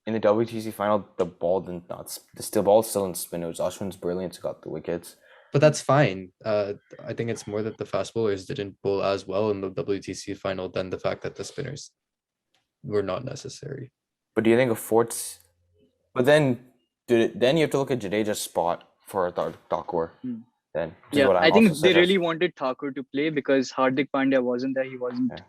in the WTC final, the ball still didn't spin. It was Ashwin's brilliance who got the wickets. But that's fine. I think it's more that the fast bowlers didn't bowl as well in the WTC final than the fact that the spinners were not necessary. But do you think But then you have to look at Jadeja's spot for Thakur. Then I think they really wanted Thakur to play because Hardik Pandya wasn't there. He wasn't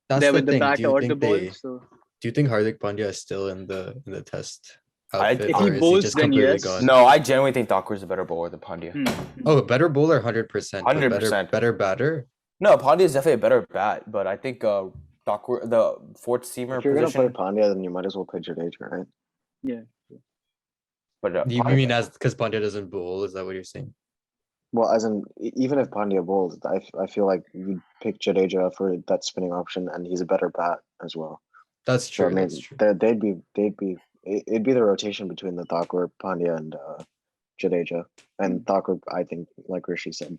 there with the bat or the ball. So do you think Hardik Pandya is still in the test outfit, if he or is bowls, he just then completely yes. gone? No, I genuinely think Thakur is a better bowler than Pandya. Oh, a better bowler, 100%. 100%. Better batter. No, Pandya is definitely a better bat, but I think Thakur, the 4th seamer If you're gonna position. play Pandya, then you might as well play Jadeja, right? Yeah. But You mean as because Pandya doesn't bowl? Is that what you're saying? Well, as in, even if Pandya bowls, I feel like you'd pick Jadeja for that spinning option, and he's a better bat as well. That's true. So That's true. It'd be the rotation between the Thakur, Pandya, and Jadeja. And Thakur, I think, like Rishi said,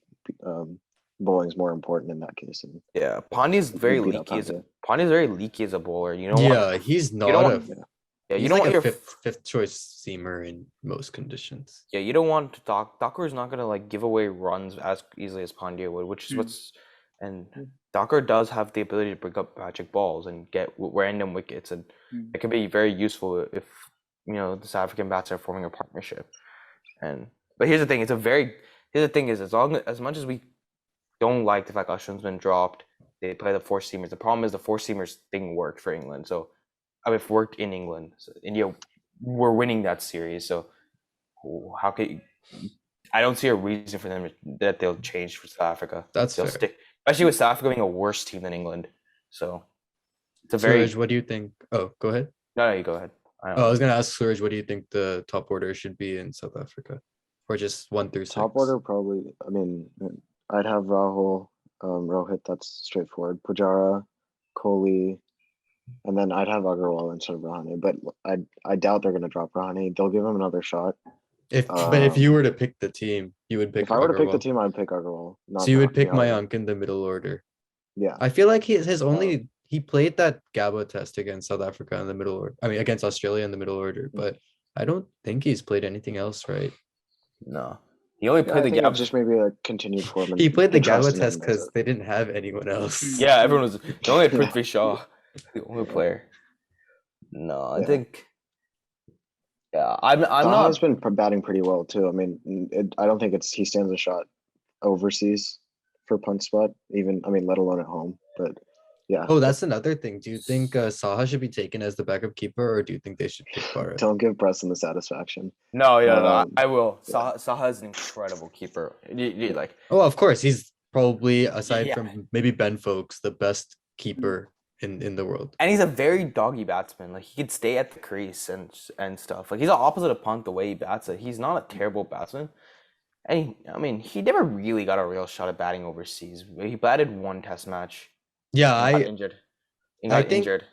bowling is more important in that case. And yeah, Pandya's very beat up leaky. Pandya. Pandya's very leaky as a bowler. You know. Yeah, he's not you he's don't like want a your fifth choice seamer in most conditions. Yeah, you don't want Thakur is not gonna like give away runs as easily as Pandya would, which is and Thakur does have the ability to bring up magic balls and get random wickets, and it can be very useful if the South African bats are forming a partnership. But here's the thing: as much as we don't like the fact Ashwin's been dropped, they play the 4 seamers. The problem is the 4 seamers thing worked for England, so. It worked in England. So India were winning that series. So how could I don't see a reason for them that they'll change for South Africa. That's they'll fair. stick, especially with South Africa being a worse team than England. So it's a Suraj, what do you think? Oh, go ahead. No, you go ahead. I was gonna ask Suraj, what do you think the top order should be in South Africa, or just 1 through 6? Top order probably. I mean, I'd have Rahul, Rohit. That's straightforward. Pujara, Kohli. And then I'd have Agarwal instead of Rahane, but I doubt they're gonna drop Rahane. They'll give him another shot. But if you were to pick the team, you would pick. If I were to pick the team, I'd pick Agarwal. So you would pick Mayank in the middle order. Yeah. I feel like he played that Gabba test against South Africa in the middle order. I mean, against Australia in the middle order, but I don't think he's played anything else, right? No, He only Yeah, I played the think Gab. it's just maybe a continued form. He played the trust Gala in test him as because they didn't have anyone else. Yeah, everyone was. They only had Yeah. Prithvi Shaw, the only player. No, I Yeah. think. Yeah, I'm Saha's not. been batting pretty well too. I mean, I don't think he stands a shot overseas for punt spot, even, I mean, let alone at home. But yeah, Oh, that's another thing. Do you think Saha should be taken as the backup keeper, or do you think they should pick Bharat? don't give Preston the satisfaction. No, yeah, I Um, will. yeah. Saha is an incredible keeper. Like, Oh, of course, he's probably aside Yeah. from maybe Ben Folks, the best keeper in the world. and he's a very doggy batsman. Like, he could stay at the crease and stuff. Like, he's the opposite of Punt the way he bats it. He's not a terrible batsman. And he never really got a real shot at batting overseas. He batted one test match. Yeah, and got I injured. I think- Injured.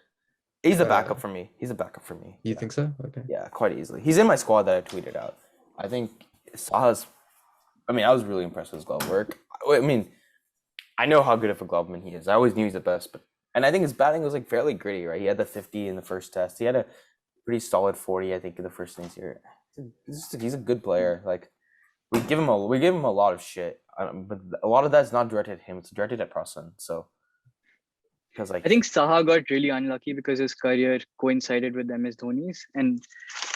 He's a uh, backup for me. He's a backup for me. you think so? Okay. Yeah, quite easily. He's in my squad that I tweeted out. I think Saha's. I mean, I was really impressed with his glove work. I mean, I know how good of a gloveman he is. I always knew he's the best, and I think his batting was like fairly gritty, right? He had the 50 in the first test. He had a pretty solid 40, I think, in the first innings here. He's a good player. Like, we give him a lot of shit, but a lot of that's not directed at him. It's directed at Prasan. So, because like I think Saha got really unlucky because his career coincided with MS Dhoni's, and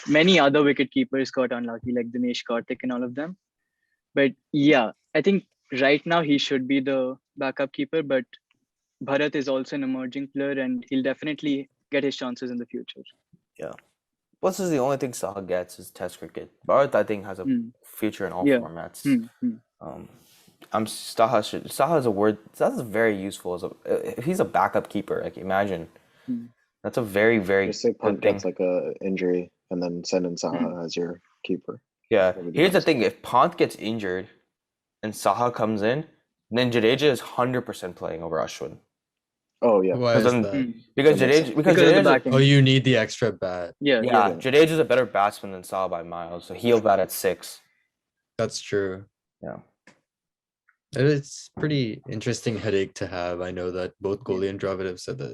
many other wicket keepers got unlucky, like Dinesh Karthik and all of them. But yeah, I think right now he should be the backup keeper, but Bharat is also an emerging player, and he'll definitely get his chances in the future. plus is the only thing Saha gets is Test cricket. Bharat, I think, has a future in all Yeah. formats. Hmm. Saha's very useful if he's a backup keeper. Like, imagine, that's a very, very just say good Punt thing. gets like a injury and then send in Saha as your keeper. Yeah, That'd be the here's the best. thing: if Pant gets injured and Saha comes in, then Jadeja is 100% playing over Ashwin. Oh yeah, Why is then- that? Because That makes Jadeja, sense. because Because of the Jadeja, backing. Oh, you need the extra bat. Yeah. yeah, Jadeja's a better batsman than Saha by miles, so he'll bat at 6. That's true. Yeah. It's pretty interesting headache to have. I know that both Kohli and Dravid have said that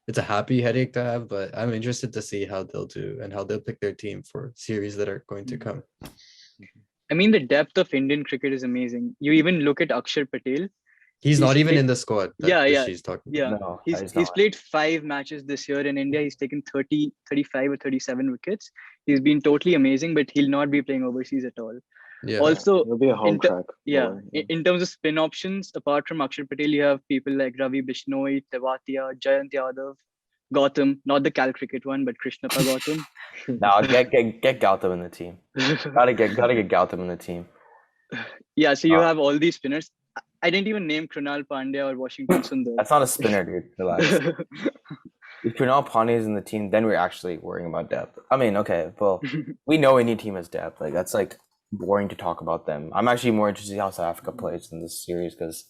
it's a happy headache to have, but I'm interested to see how they'll do and how they'll pick their team for series that are going to come. I mean, the depth of Indian cricket is amazing. You even look at Akshar Patel. He's not He's even played- in the squad that Yeah. she's talking Yeah. No, He's not. played 5 matches this year in India. He's taken 30, 35 or 37 wickets. He's been totally amazing, but he'll not be playing overseas at all. Yeah. Also, it'll be a home track. yeah, bowler, in terms of spin options, apart from Akshar Patel, you have people like Ravi Bishnoi, Tewatia, Jayant Yadav, Gautam, not the Cal cricket one, but Krishnappa Gautam. No, get Gautam in the team. Gotta get Gautam in the team. Yeah, so you have all these spinners. I didn't even name Krunal Pandya or Washington Sundar. That's not a spinner, dude. Relax. If Krunal Pandya is in the team, then we're actually worrying about depth. I mean, okay, well, we know any team has depth. Like, that's like boring to talk about them. I'm actually more interested in how South Africa plays in this series because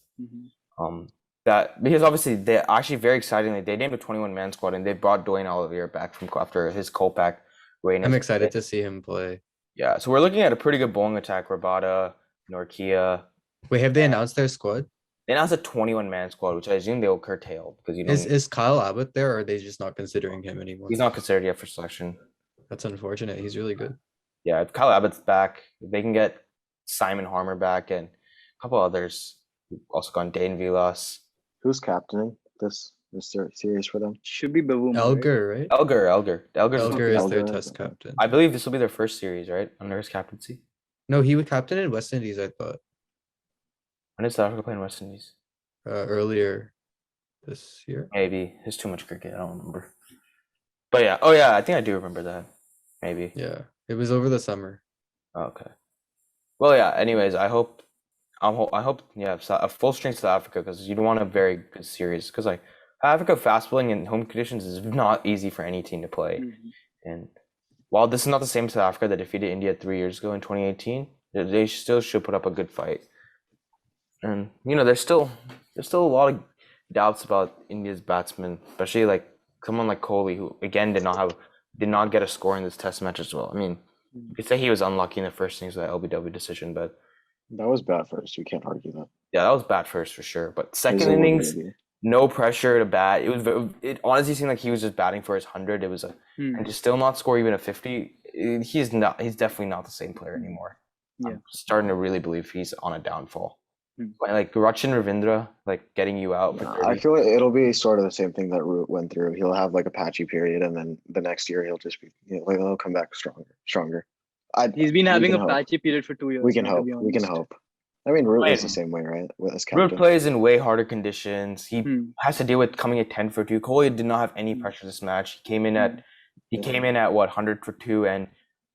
obviously they actually very excitingly they named a 21-man squad and they brought Dwayne Olivier back from after his Kolpak reign. I'm excited to see him play. Yeah, so we're looking at a pretty good bowling attack. Rabada, Norkia. Wait, have they announced their squad? They announced a 21-man squad, which I assume they'll curtail because Is Kyle Abbott there, or are they just not considering him anymore? he's not considered yet for selection. That's unfortunate. He's really good. Yeah, if Kyle Abbott's back, if they can get Simon Harmer back and a couple others. We've also gone Dane Vilas. Who's captaining this series for them? Should be Bavuma. Elgar, right? Elgar is Elgar is their Elgar, test okay. captain. I believe this will be their first series, right? Under his captaincy. No, he would captain in West Indies, I thought, When did South Africa play in West Indies? earlier this year. Maybe. There's too much cricket. I don't remember. But yeah. Oh yeah, I think I do remember that. Maybe. Yeah, it was over the summer. Okay. Well, yeah. Anyways, I hope yeah, a full strength South Africa because you don't want a very good series because like Africa fast bowling in home conditions is not easy for any team to play. And while this is not the same South Africa that defeated India 3 years ago in 2018, they still should put up a good fight. And there's still a lot of doubts about India's batsmen, especially like someone like Kohli, who again did not get a score in this test match as well. I mean, you could say he was unlucky in the first innings with that LBW decision, but That was bad first. You can't argue that. yeah, that was bad first for sure. But second He's a innings, little no pressure to bat. It honestly seemed like he was just batting for his 100. It was and to still not score even a 50. He's definitely not the same player anymore. Yeah. I'm starting to really believe he's on a downfall. Hmm. Like Rachin Ravindra, like getting you out for I 30. feel like it'll be sort of the same thing that Root went through. He'll have like a patchy period, and then the next year he'll just be, like, he'll come back stronger. He's been we having can a hope. patchy period for 2 years. We can now, to hope. be We can honest. hope. I mean, Root was the Right. same way, right? As Root captain. plays in way harder conditions. He Hmm. has to deal with coming at 10 for 2. Kohli did not have any Hmm. pressure this match. He came in at Yeah. what, 100 for 2, and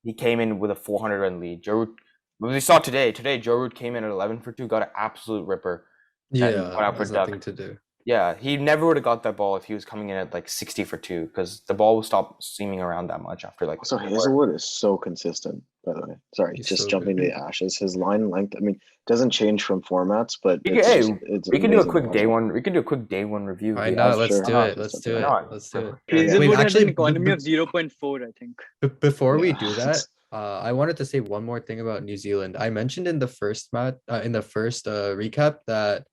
he came in with a 400 run lead. Joe Root, we saw today Joe Root came in at 11 for 2, got an absolute ripper. Yeah, went out for has duck. nothing to do. Yeah, he never would have got that ball if he was coming in at like 60 for 2, because the ball will stop seaming around that much after like. So Hazelwood is so consistent, by the way. Sorry, He's just so jumping to good. the Ashes. His line length, I mean, doesn't change from formats, but We it's can do a amazing quick to day watch. one. We can do a quick day one review. Why of the not? Ashes. Let's sure. do Why it. Let's do it. not? Let's do it. Hazelwood Wait, has actually, an economy of 0.4, I think. before we Yeah. do that, I wanted to say one more thing about New Zealand. I mentioned in the first recap that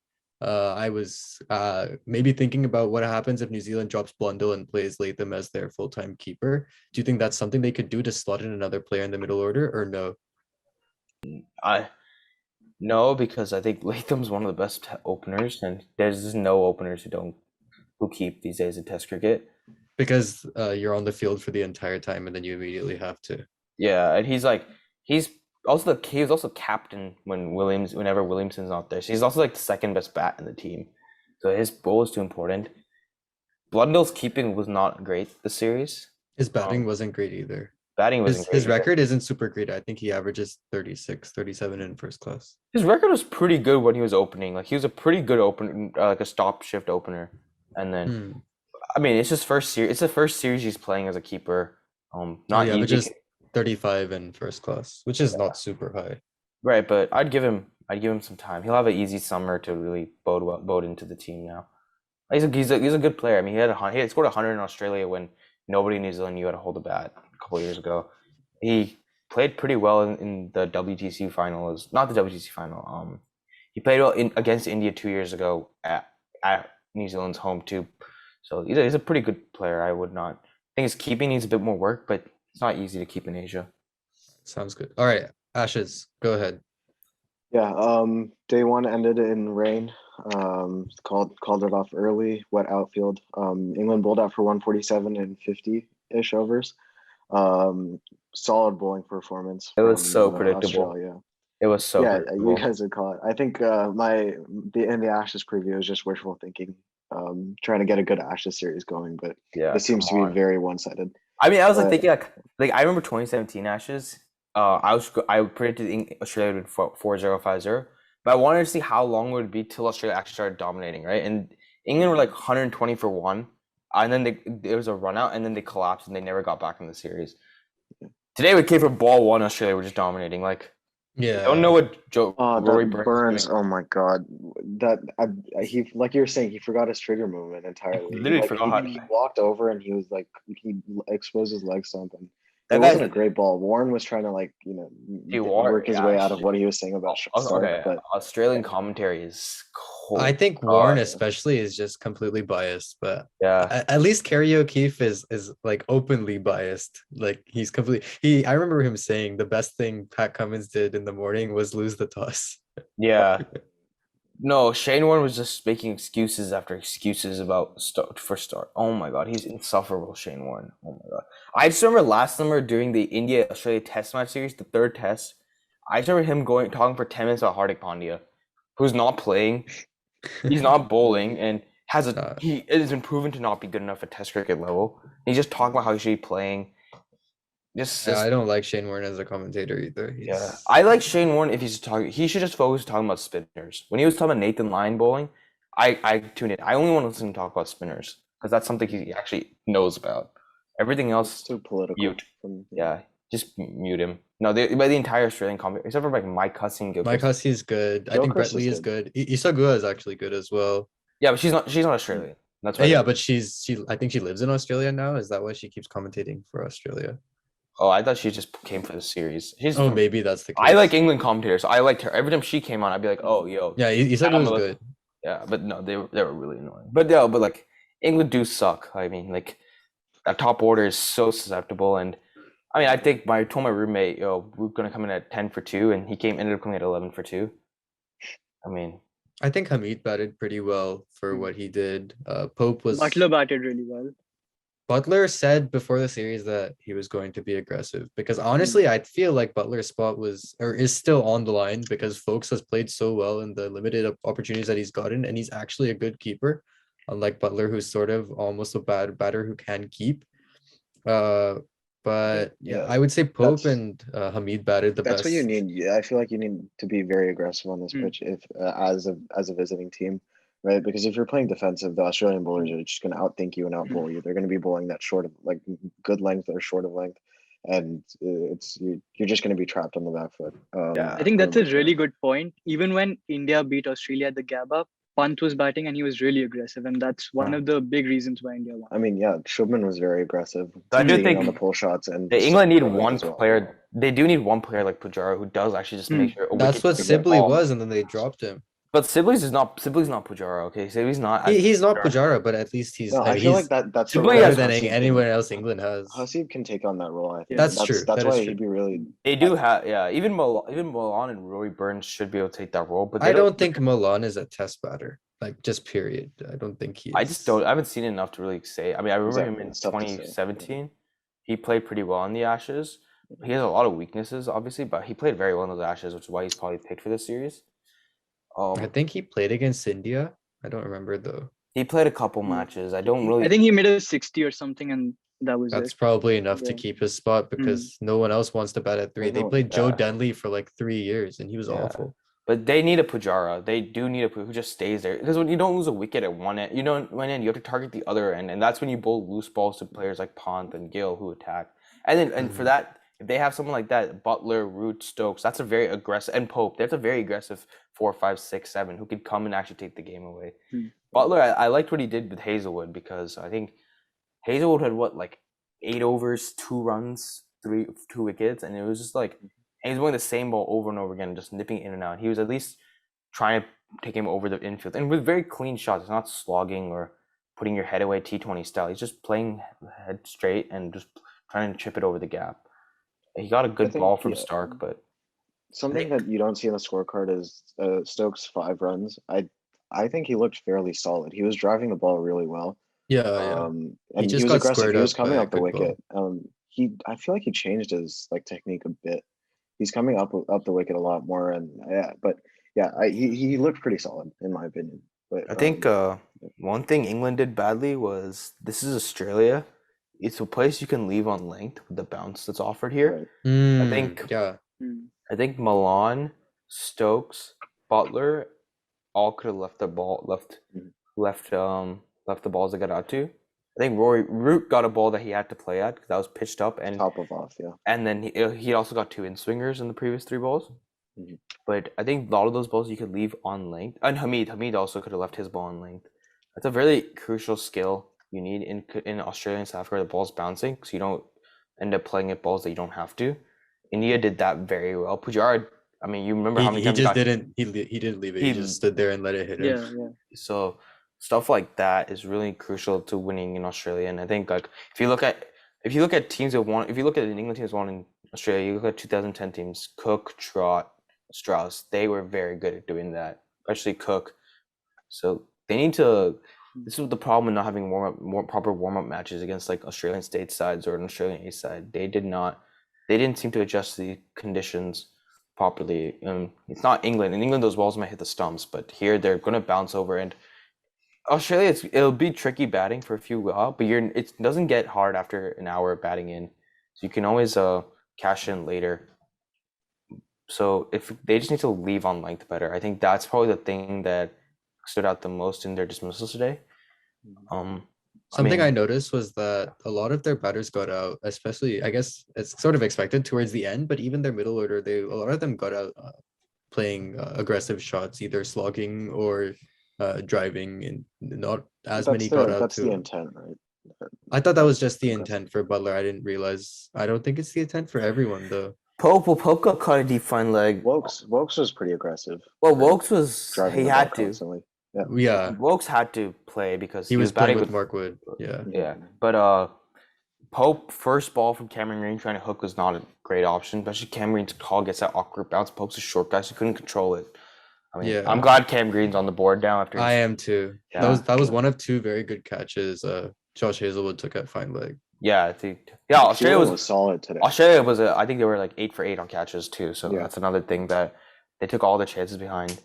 I was maybe thinking about what happens if New Zealand drops Blundell and plays Latham as their full-time keeper. Do you think that's something they could do to slot in another player in the middle order, or no? No, because I think Latham's one of the best openers, and there's just no openers who keep these days in Test cricket. Because you're on the field for the entire time and then you immediately have to. Yeah, and he was also captain whenever Williamson's not there. So he's also like the second best bat in the team. So his role is too important. Blundell's keeping was not great this series. His batting wasn't great either. Batting wasn't great His either. record isn't super great. I think he averages 36, 37 in first class. His record was pretty good when he was opening. Like he was a pretty good opener, like a stop shift opener. And then, I mean, it's his first series. It's the first series he's playing as a keeper. Not yeah, easy. but just 35 in first class, which is not super high. Right, but I'd give him some time. He'll have an easy summer to really bode into the team now. He's a good player. I mean, he had scored 100 in Australia when nobody in New Zealand knew how to hold a bat a couple of years ago. He played pretty well in the WTC finals. Not the WTC final. He played well against India 2 years ago at New Zealand's home too. So he's a pretty good player. I think his keeping needs a bit more work, but it's not easy to keep in Asia. Sounds good. All right, Ashes, go ahead. Yeah, day one ended in rain. Called it off early, wet outfield. England bowled out for 147 and 50-ish overs. Solid bowling performance. It was so from, predictable. Australia. It was so Yeah, predictable. you guys would call it. I think in the Ashes preview was just wishful thinking, trying to get a good Ashes series going, but it seems to be very one-sided. I mean, I was thinking like I remember 2017 Ashes. I predicted Australia would 4-0, 5-0, but I wanted to see how long it would be till Australia actually started dominating, right? And England were like 120 for 1, and then there was a run out, and then they collapsed, and they never got back in the series. Today we came from ball 1, Australia were just dominating. Like, yeah, I don't know what Rory Burns. Oh my god, he, like you were saying, he forgot his trigger movement entirely. Literally forgot. He walked over and he was like, he exposed his leg stump, and it wasn't a great ball. Warren was trying to work his way out of what he was saying about Stark. Okay, but Australian commentary is cold. I think Warren especially is just completely biased, but yeah, at least Kerry O'Keefe is like openly biased. Like he's completely. I remember him saying the best thing Pat Cummins did in the morning was lose the toss. Yeah. No, Shane Warne was just making excuses after excuses about start. Oh my god, he's insufferable, Shane Warne. Oh my god. I just remember last summer during the India-Australia Test match series, the third test, I just remember him talking for 10 minutes about Hardik Pandya, who's not playing, he's not bowling, and he has been proven to not be good enough at Test cricket level. He's just talking about how he should be playing. I don't like Shane Warne as a commentator either. I like Shane Warne if he's talking. He should just focus talking about spinners. When he was talking about Nathan Lyon bowling, I tuned in. I only want to listen to him talk about spinners because that's something he actually knows about. Everything else, too political. Mute. Yeah, just mute him. No, by the entire Australian comment, except for like Mike Hussey and Mike Hussey's good. I think Brett Lee is good. Issa Guha is actually good as well. Yeah, but she's not Australian. That's why. Yeah, but she. I think she lives in Australia now. Is that why she keeps commentating for Australia? Oh, I thought she just came for the series. Maybe that's the case. I like England commentators. So I liked her. Every time she came on, I'd be like, oh, yo. Yeah, Issa Guha was good. Yeah, but no, they were really annoying. But like England do suck. I mean, like that top order is so susceptible, and I mean, I told my roommate, yo, we're gonna come in at 10 for 2, and he ended up coming at 11 for 2. I mean, I think Hamid batted pretty well for what he did. Pope was Butler batted really well. Butler said before the series that he was going to be aggressive because honestly, I feel like Butler's spot was or is still on the line because Folks has played so well in the limited opportunities that he's gotten, and he's actually a good keeper, unlike Butler, who's sort of almost a bad batter who can keep. But yeah, I would say Pope and Hamid batted the That's best. what you need. I feel like you need to be very aggressive on this pitch if as a visiting team, right? Because if you're playing defensive, the Australian bowlers are just going to outthink you and outbowl you. They're going to be bowling that short of like good length or short of length, and you're just going to be trapped on the back foot. I think that's a really good point. Even when India beat Australia at the Gabba, Pant was batting and he was really aggressive, and that's one of the big reasons why India won. I mean, yeah, Shubman was very aggressive. I do think on the pull shots and England need one player. They do need one player like Pujara who does actually just make sure. That's what Sibley was, and then they dropped him. But Sibley's not Pujara. Okay, Sibley's not. He's not Pujara, but at least he's. No, I feel like that's better than anyone else England has. Hasib can take on that role. I think that's true. That's why he'd be really. They do have even Milan and Rory Burns should be able to take that role, but I don't think Milan is a test batter. Like just period. I don't think he is. I just don't. I haven't seen enough to really say. I mean, I remember him in 2017. He played pretty well in the Ashes. He has a lot of weaknesses, obviously, but he played very well in those Ashes, which is why he's probably picked for this series. I think he played against India. I don't remember though. He played a couple matches. I think he made a 60 or something, and that's probably enough to keep his spot because no one else wants to bat at 3. They played Joe Denley for like 3 years, and he was awful. But they need a Pujara. They do need a who just stays there because when you don't lose a wicket at one end, you have to target the other end, and that's when you bowl loose balls to players like Pant and Gill who attack. And for that, if they have someone like that, Butler, Root, Stokes, that's a very aggressive, and Pope, that's a very aggressive 4, 5, 6, 7 who could come and actually take the game away. Butler, I liked what he did with Hazelwood because I think Hazelwood had 8 overs, 2 runs, 2 wickets, and it was just like he was going the same ball over and over again, just nipping in and out. He was at least trying to take him over the infield, and with very clean shots. It's not slogging or putting your head away T20 style. He's just playing head straight and just trying to chip it over the gap. He got a good ball from Stark, but something that you don't see on the scorecard is Stokes' 5 runs. I think he looked fairly solid. He was driving the ball really well. And he just was aggressive. He was coming up the wicket. I feel like he changed his technique a bit. He's coming up the wicket a lot more, and he looked pretty solid in my opinion. But I think one thing England did badly was this is Australia. It's a place you can leave on length with the bounce that's offered here. Right. I think Milan, Stokes, Butler, all could have left the ball left the balls that got out to. I think Root got a ball that he had to play at because that was pitched up and top of off, and then he also got 2 in swingers in the previous 3 balls. But I think a lot of those balls you could leave on length. And Hamid also could have left his ball on length. That's a very crucial skill you need in Australia and South Africa. The ball's bouncing, so you don't end up playing at balls that you don't have to. India did that very well. Pujara, I mean, you remember how many times he didn't leave it. He just stood there and let it hit him. Yeah. So stuff like that is really crucial to winning in Australia. And I think if you look at teams that won, if you look at an England teams won in Australia, you look at 2010 teams, Cook, Trott, Strauss, they were very good at doing that, especially Cook. So they need to. This is the problem with not having proper warm-up matches against Australian state sides or an Australian A side. They didn't seem to adjust the conditions properly. It's not England. In England, those balls might hit the stumps, but here they're going to bounce over. And Australia, it'll be tricky batting for a few while, but it doesn't get hard after an hour of batting in. So you can always cash in later. So if they just need to leave on length better, I think that's probably the thing that stood out the most in their dismissals today. Something I noticed was that a lot of their batters got out, especially I guess it's sort of expected towards the end, but even their middle order, a lot of them got out playing aggressive shots, either slogging or driving, and not as many got out. That's the intent, right? I thought that was just the intent for Butler. I didn't realize. I don't think it's the intent for everyone though. Pope got caught a deep fine leg. Wokes was pretty aggressive. Well, Wokes was driving he had to. Constantly. Wokes had to play because he was batting with Mark Wood. Yeah. But Pope first ball from Cameron Green trying to hook was not a great option, especially Cameron Green's call gets that awkward bounce. Pope's a short guy, so he couldn't control it. I mean, Yeah. I'm glad Cam Green's on the board now after. I am too. Yeah. That was one of two very good catches. Josh Hazelwood took at fine leg. Yeah, I think. Yeah, Australia was solid today. Australia was I think they were like 8 for 8 on catches too. So Yeah. that's another thing that they took all the chances behind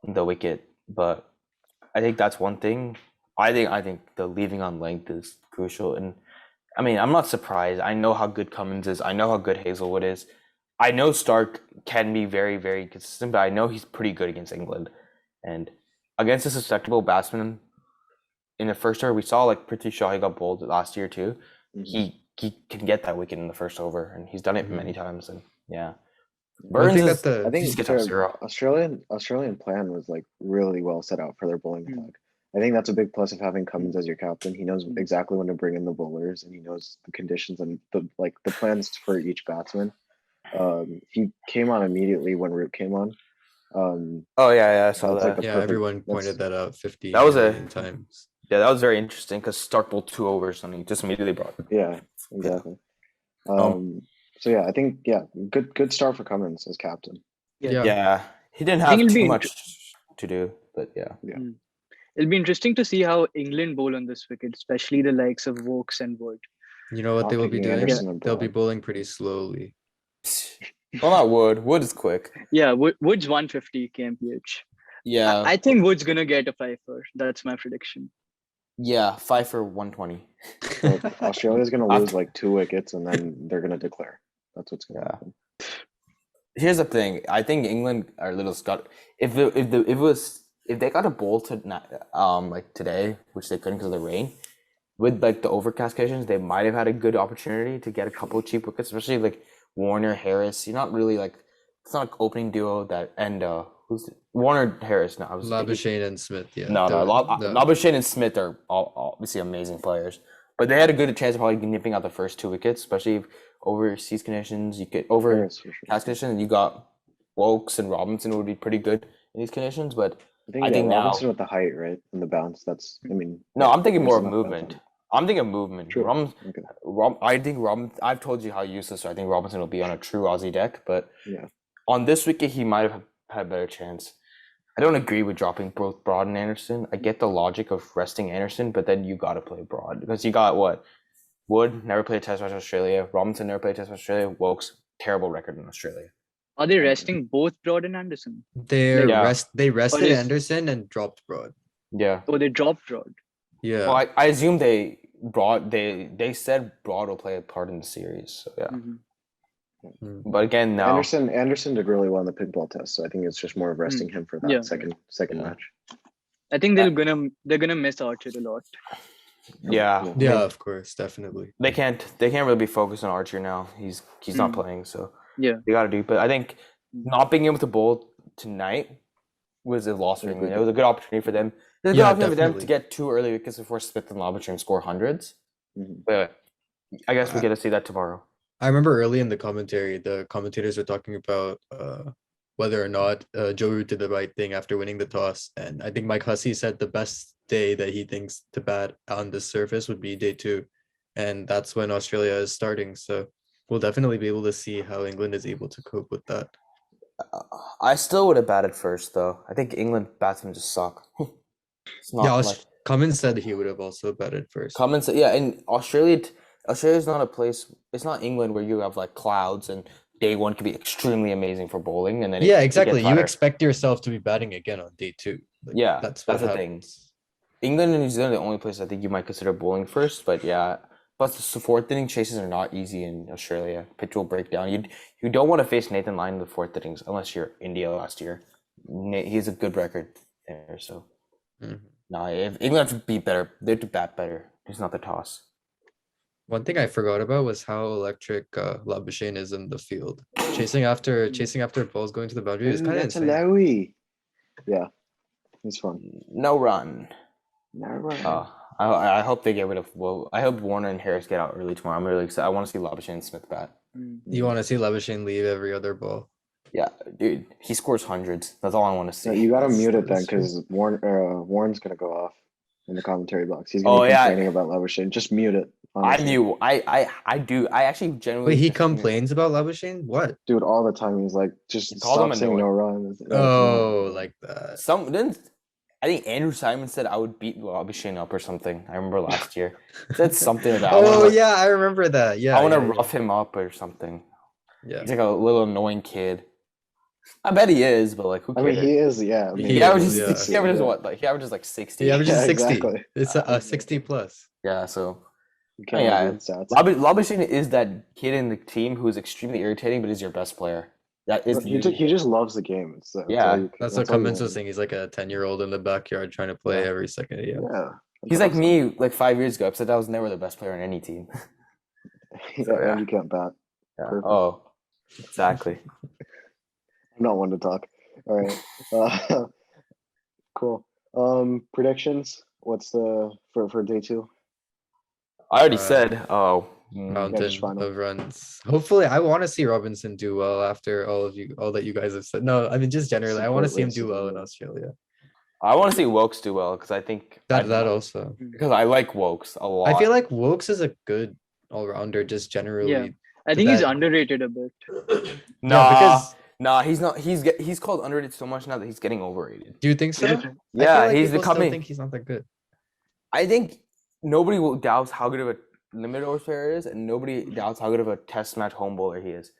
the wicket. But I think that's one thing. I think the leaving on length is crucial. And I mean, I'm not surprised. I know how good Cummins is. I know how good Hazelwood is. I know Stark can be very, very consistent, but I know he's pretty good against England. And against a susceptible batsman in the first over, we saw like Prithvi Shaw, he got bowled last year too. Mhm. He can get that wicket in the first over, and he's done it many times. And yeah, One thing Burns is, that I think he's gets up their 0. Australian plan was like really well set out for their bowling attack. I think that's a big plus of having Cummins as your captain. He knows exactly when to bring in the bowlers, and he knows the conditions and the plans for each batsman. He came on immediately when Root came on. Oh yeah, I saw That's that. like the yeah, perfect- everyone that's- pointed that out 50 That was a- million times. Yeah, that was very interesting because Stark bowled 2 overs and he just immediately brought it. Yeah, exactly. Um, So yeah, I think good start for Cummins as captain. Yeah. Yeah, he didn't I think have it'll too be much to do, but yeah. It'll be interesting to see how England bowl on this wicket, especially the likes of Vokes and Wood. You know what Not they will be picking doing? Anderson and They'll be Broad. bowling pretty slowly. Well, not Wood. Wood is quick. Yeah, Wood's 150 kmph. Yeah, I think Wood's gonna get a 5-4. That's my prediction. yeah, 5 for 120. So Australia's going to I've- lose like 2 wickets, and then they're going to declare. That's what's going to Yeah. happen. Here's the thing. I think England are a little scut. If they got a bowl to like today, which they couldn't because of the rain, with like the overcast conditions, they might have had a good opportunity to get a couple of cheap wickets, especially like Warner Harris. You're not really like it's not like opening duo that and who's Warner Harris? No, I was Labuschagne and Smith, yeah. No, Labuschagne and Smith are all obviously amazing players, but they had a good chance of probably nipping out the first 2 wickets, especially if overseas conditions. You get over Harris, for sure. cast conditions, and you got Wokes and Robinson would be pretty good in these conditions. But I I think now- Robinson with the height, right, and the bounce. That's no, I'm thinking more of Robinson's not movement. bad. I'm thinking movement. True. Okay. I think Robinson. I've told you how useless I think Robinson will be on a true Aussie deck, but Yeah. on this wicket he might have had a better chance. I don't agree with dropping both Broad and Anderson. I get the logic of resting Anderson, but then you got to play Broad because you got what? Wood never played a Test match in Australia. Robinson never played a Test match in Australia. Wokes terrible record in Australia. Are they resting both Broad and Anderson? They Yeah. rested is- Anderson and dropped Broad. Yeah. Or they dropped Broad? Yeah. Well, I assume they said Broad will play a part in the series. So yeah. Mhm. But again, now Anderson did really well in the pink ball test, so I think it's just more of resting him for that Yeah. second Yeah. match. I think they're gonna miss Archer a lot. yeah, Yeah, of course, definitely. they can't really be focused on Archer now. He's not playing, so Yeah. they got to do. But I think not being able to bowl tonight was a loss for England. It was a good opportunity for them. It was a good Yeah, opportunity for them definitely. to get 2 early wickets before Smith and Labuschagne score hundreds. Mhm. But I guess we get to see that tomorrow. I remember early in the commentary, the commentators were talking about whether or not Joe Root did the right thing after winning the toss. And I think Mike Hussey said the best day that he thinks to bat on this surface would be day 2. And that's when Australia is starting. So we'll definitely be able to see how England is able to cope with that. I still would have batted first, though. I think England batsmen just suck. It's not Yeah, much. Cummins said he would have also batted first. Comments, yeah, and Australia's not a place. It's not England where you have like clouds and day one can be extremely amazing for bowling, and then Yeah, it exactly. gets You hotter. expect yourself to be batting again on day 2. Like, Yeah, that's the what thing. happens. England and New Zealand are the only place I think you might consider bowling first, but yeah. Plus, the 4th inning chases are not easy in Australia. Pitch will break down. You don't want to face Nathan Lyon in the 4th innings unless you're India last year. He's a good record there, so. Mhm. No, if England have to be better, they have to bat better. It's not the toss. One thing I forgot about was how electric Labuschagne is in the field. Chasing after balls going to the boundary is Ooh, kind of that's a insane. Lowy. Yeah, he's fun. No run. No run. I hope they get rid of. Well, I hope Warner and Harris get out early tomorrow. I'm really excited. I want to see Labuschagne and Smith bat. You want to see Labuschagne leave every other ball. Yeah, dude, he scores hundreds. That's all I want to see. No, you gotta That's- mute it then, that's true. because Warren's gonna go off in the commentary box. He's gonna Oh, be yeah. complaining about Labuschagne. Just mute it honestly. I do. I actually genuinely. Wait, he just think- complains about Labuschagne? What? Dude, all the time he's like, just He called him stop saying annoying. no runs. Yeah, Oh, like that. I think Andrew Simon said I would beat Abhishek up or something. I remember last year. He said something about. Oh yeah, I remember that. Yeah, I want to yeah, rough him up or something. yeah. He's like a little annoying kid. I bet he is, but like who I cares? mean, he is, yeah. I mean, He He averages, is, yeah. he averages what? Like he averages like 60. He averages Yeah, 60. exactly. It's a 60 plus. Yeah, so You can't yeah. argue with stats. Labuschagne is that kid in the team who is extremely irritating, but is your best player. That is He just loves the game. Yeah, That's what Kamen's was saying. He's like a 10-year-old in the backyard trying to play Yeah. every second. Yeah. Yeah. He's like me like 5 years ago. I said I was never the best player on any team. Yeah, yeah. and you can't bat. Yeah. Perfect. Oh, exactly. I'm not one to talk. All right. Cool. Predictions. What's the for day 2? I already Uh, said. Oh, Mountain final. of runs. Hopefully, I want to see Robinson do well after all that you guys have said. No, I mean just generally, I want to see him do well in Australia. I want to see Wokes do well because I think That also. because I like Wokes a lot. I feel like Wokes is a good all-rounder, just generally. Yeah. I think he's that- underrated a bit. Nah, he's not. He's called underrated so much now that he's getting overrated. Do you think so? I feel Yeah, like he's people still becoming. think he's not that good. I think nobody will doubts how good of a limited overs player is, and nobody doubts how good of a test match home bowler he is.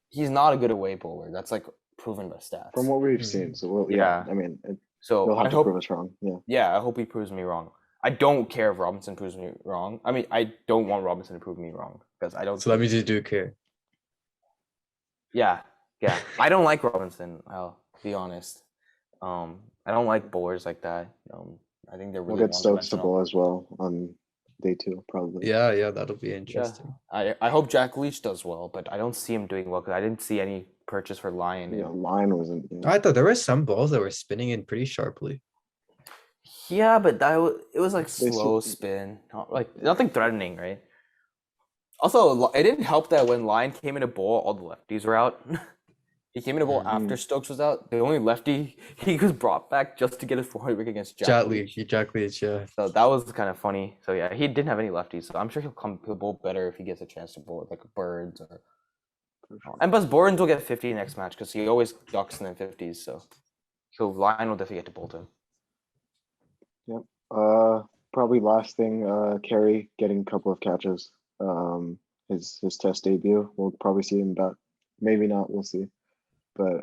He's not a good away bowler. That's like proven by stats. From what we've Mhm. seen. So yeah, Yeah. I mean, So they'll I have to hope. prove us wrong. Yeah. Yeah, I hope he proves me wrong. I don't care if Robinson proves me wrong. I mean, I don't want Robinson to prove me wrong because I don't. So that means you do care. Yeah. I don't like Robinson. I'll be honest. I don't like bowlers like that. I think they're We'll really get Stokes to one-dimensional. bowl as well on day 2, probably. Yeah, that'll be interesting. I hope Jack Leach does well, but I don't see him doing well because I didn't see any purchase for Lion. You know, line wasn't. I thought there were some balls that were spinning in pretty sharply. Yeah, but it was like They slow spin, not like nothing threatening, right? Also, it didn't help that when Lion came in a bowl, all the lefties were out. He came in a bowl after Stokes was out. The only lefty he was brought back just to get his 400 wicket against Jack Leach. Jack Leach, yeah. So that was kind of funny. So yeah, he didn't have any lefties. So I'm sure he'll bowl better if he gets a chance to bowl with like Birds or. And plus, Borens will get 50 next match because he always ducks in the 50s. So Lion will definitely get to bowl to him. Yep. Probably last thing. Carey getting a couple of catches. His test debut. We'll probably see him back. Maybe not. We'll see. But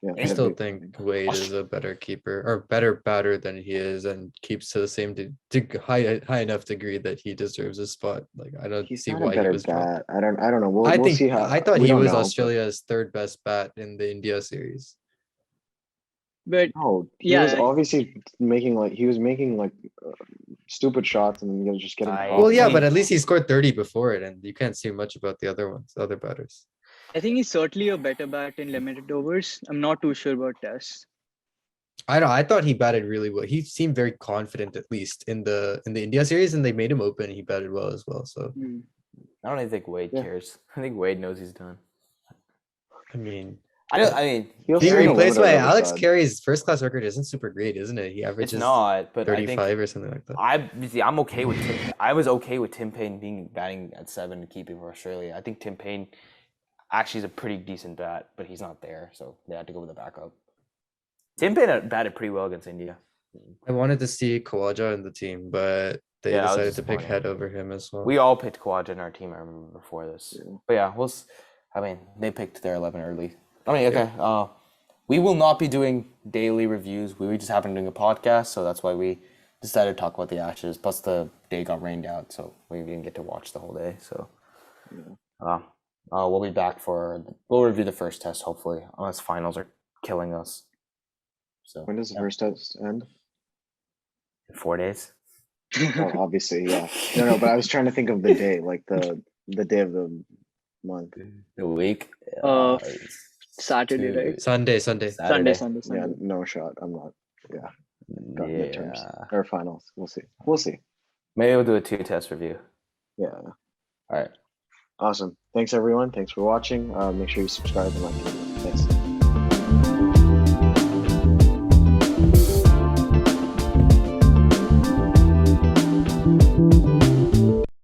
yeah. I still think Wade is a better keeper or better batter than he is, and keeps to the same high enough degree that he deserves a spot. Like I don't He's see not why a better he was bat. I don't know. We'll think see how. I thought we he don't was know, but- Australia's third best bat in the India series. But No, he Yeah. was obviously making stupid shots and just getting. I- caught. Well, yeah, he- but at least he scored 30 before it, and you can't say much about the other batters. I think he's certainly a better bat in limited overs. I'm not too sure about tests. I thought he batted really well. He seemed very confident, at least in the India series, and they made him open. He batted well as well. So I don't even think Wade Yeah. cares. I think Wade knows he's done. I mean, I mean, He'll being swing a replaced little by bit on the Alex side. Carey's first class record isn't super great, isn't it? He it's averages not. But I think 35 or something like that. I'm okay with Tim. I was okay with Tim Payne being batting at 7 and keeping for Australia. I think Tim Payne actually is a pretty decent bat, but he's not there, so they had to go with the backup. Tim Payne batted pretty well against India. I wanted to see Khawaja in the team, but they Yeah, I was decided to pick disappointed. Head over him as well. We all picked Khawaja in our team. I remember before this, Yeah. but yeah, they picked their 11 early. Okay. We will not be doing daily reviews. We just happened doing a podcast, so that's why we decided to talk about the Ashes. Plus, the day got rained out, so we didn't get to watch the whole day. So, we'll be back we'll review the first test hopefully, unless finals are killing us. So When does the first test end? 4 days. Oh, obviously, yeah. No, but I was trying to think of the day, like the day of the month. The week. Saturday, Two- right? Sunday. Sunday. Yeah, no shot. I'm not. Yeah, got midterms or finals. We'll see. Maybe we'll do a 2-test review. Yeah. All right. Awesome. Thanks everyone. Thanks for watching. Make sure you subscribe and like it. Thanks.